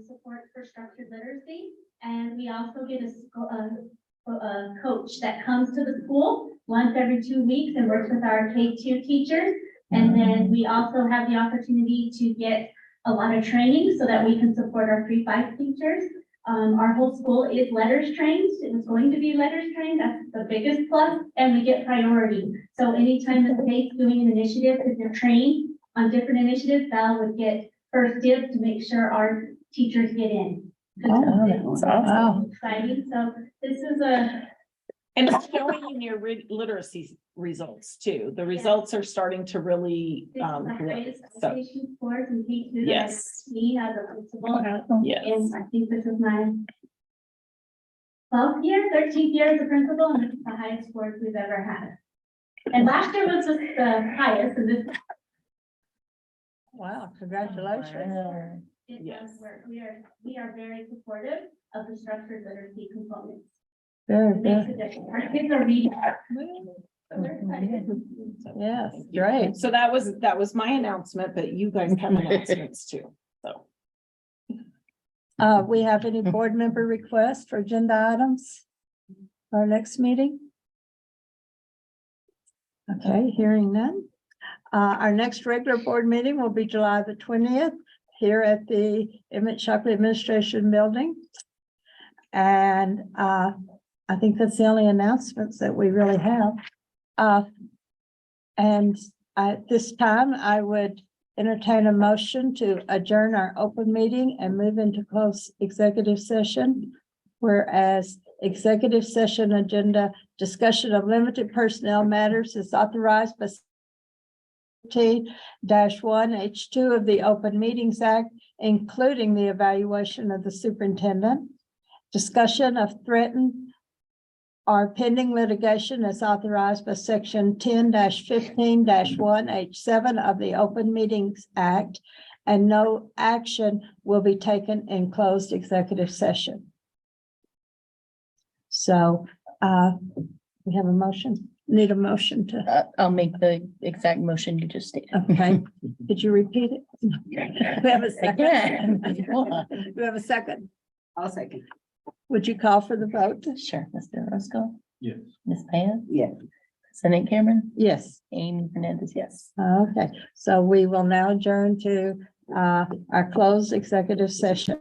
support for structured literacy, and we also get a coach that comes to the school once every 2 weeks and works with our K2 teachers. And then we also have the opportunity to get a lot of training so that we can support our 3-5 teachers. Our whole school is letters trained. It was going to be letters trained. That's the biggest plus, and we get priority. So anytime the state's doing an initiative, if they're trained on different initiatives, Val would get first dibs to make sure our teachers get in. Oh, that's awesome. Exciting. So this is a And it's showing in your literacy results too. The results are starting to really, This is the lift. highest So, education scores in K2 that I've yes, seen as a principal. yes. And I think this is my 12th year, 13th year as a principal, and this is the highest scores we've ever had. And last year was just the highest, and this Wow, congratulations. it Yes. does work. We are very supportive of the structured literacy components. Very It makes good. a difference. Our kids are reading. So we're excited. Yes, great. So that was my announcement, but you guys have announcements too, so. We have any board member requests for agenda items? For our next meeting? Okay, hearing none. Our next regular board meeting will be July the 20th here at the Emmett Shockley Administration Building. And I think that's the only announcements that we really have. And at this time, I would entertain a motion to adjourn our open meeting and move into closed executive session. Whereas executive session agenda discussion of limited personnel matters is authorized by T-1H2 of the Open Meetings Act, including the evaluation of the superintendent. Discussion of threatened or pending litigation is authorized by section 10-15-1H7 of the Open Meetings Act, and no action will be taken in closed executive session. So we have a motion, need a motion to, I'll make the exact motion you just stated. okay, could you repeat it? We have a second. Again. We have a second. I'll second. Would you call for the vote? Sure, Mr. Roscoe, Yes. Ms. Payne, Yes. President Cameron, Yes. Amy Hernandez, yes. Okay, so we will now adjourn to our closed executive session.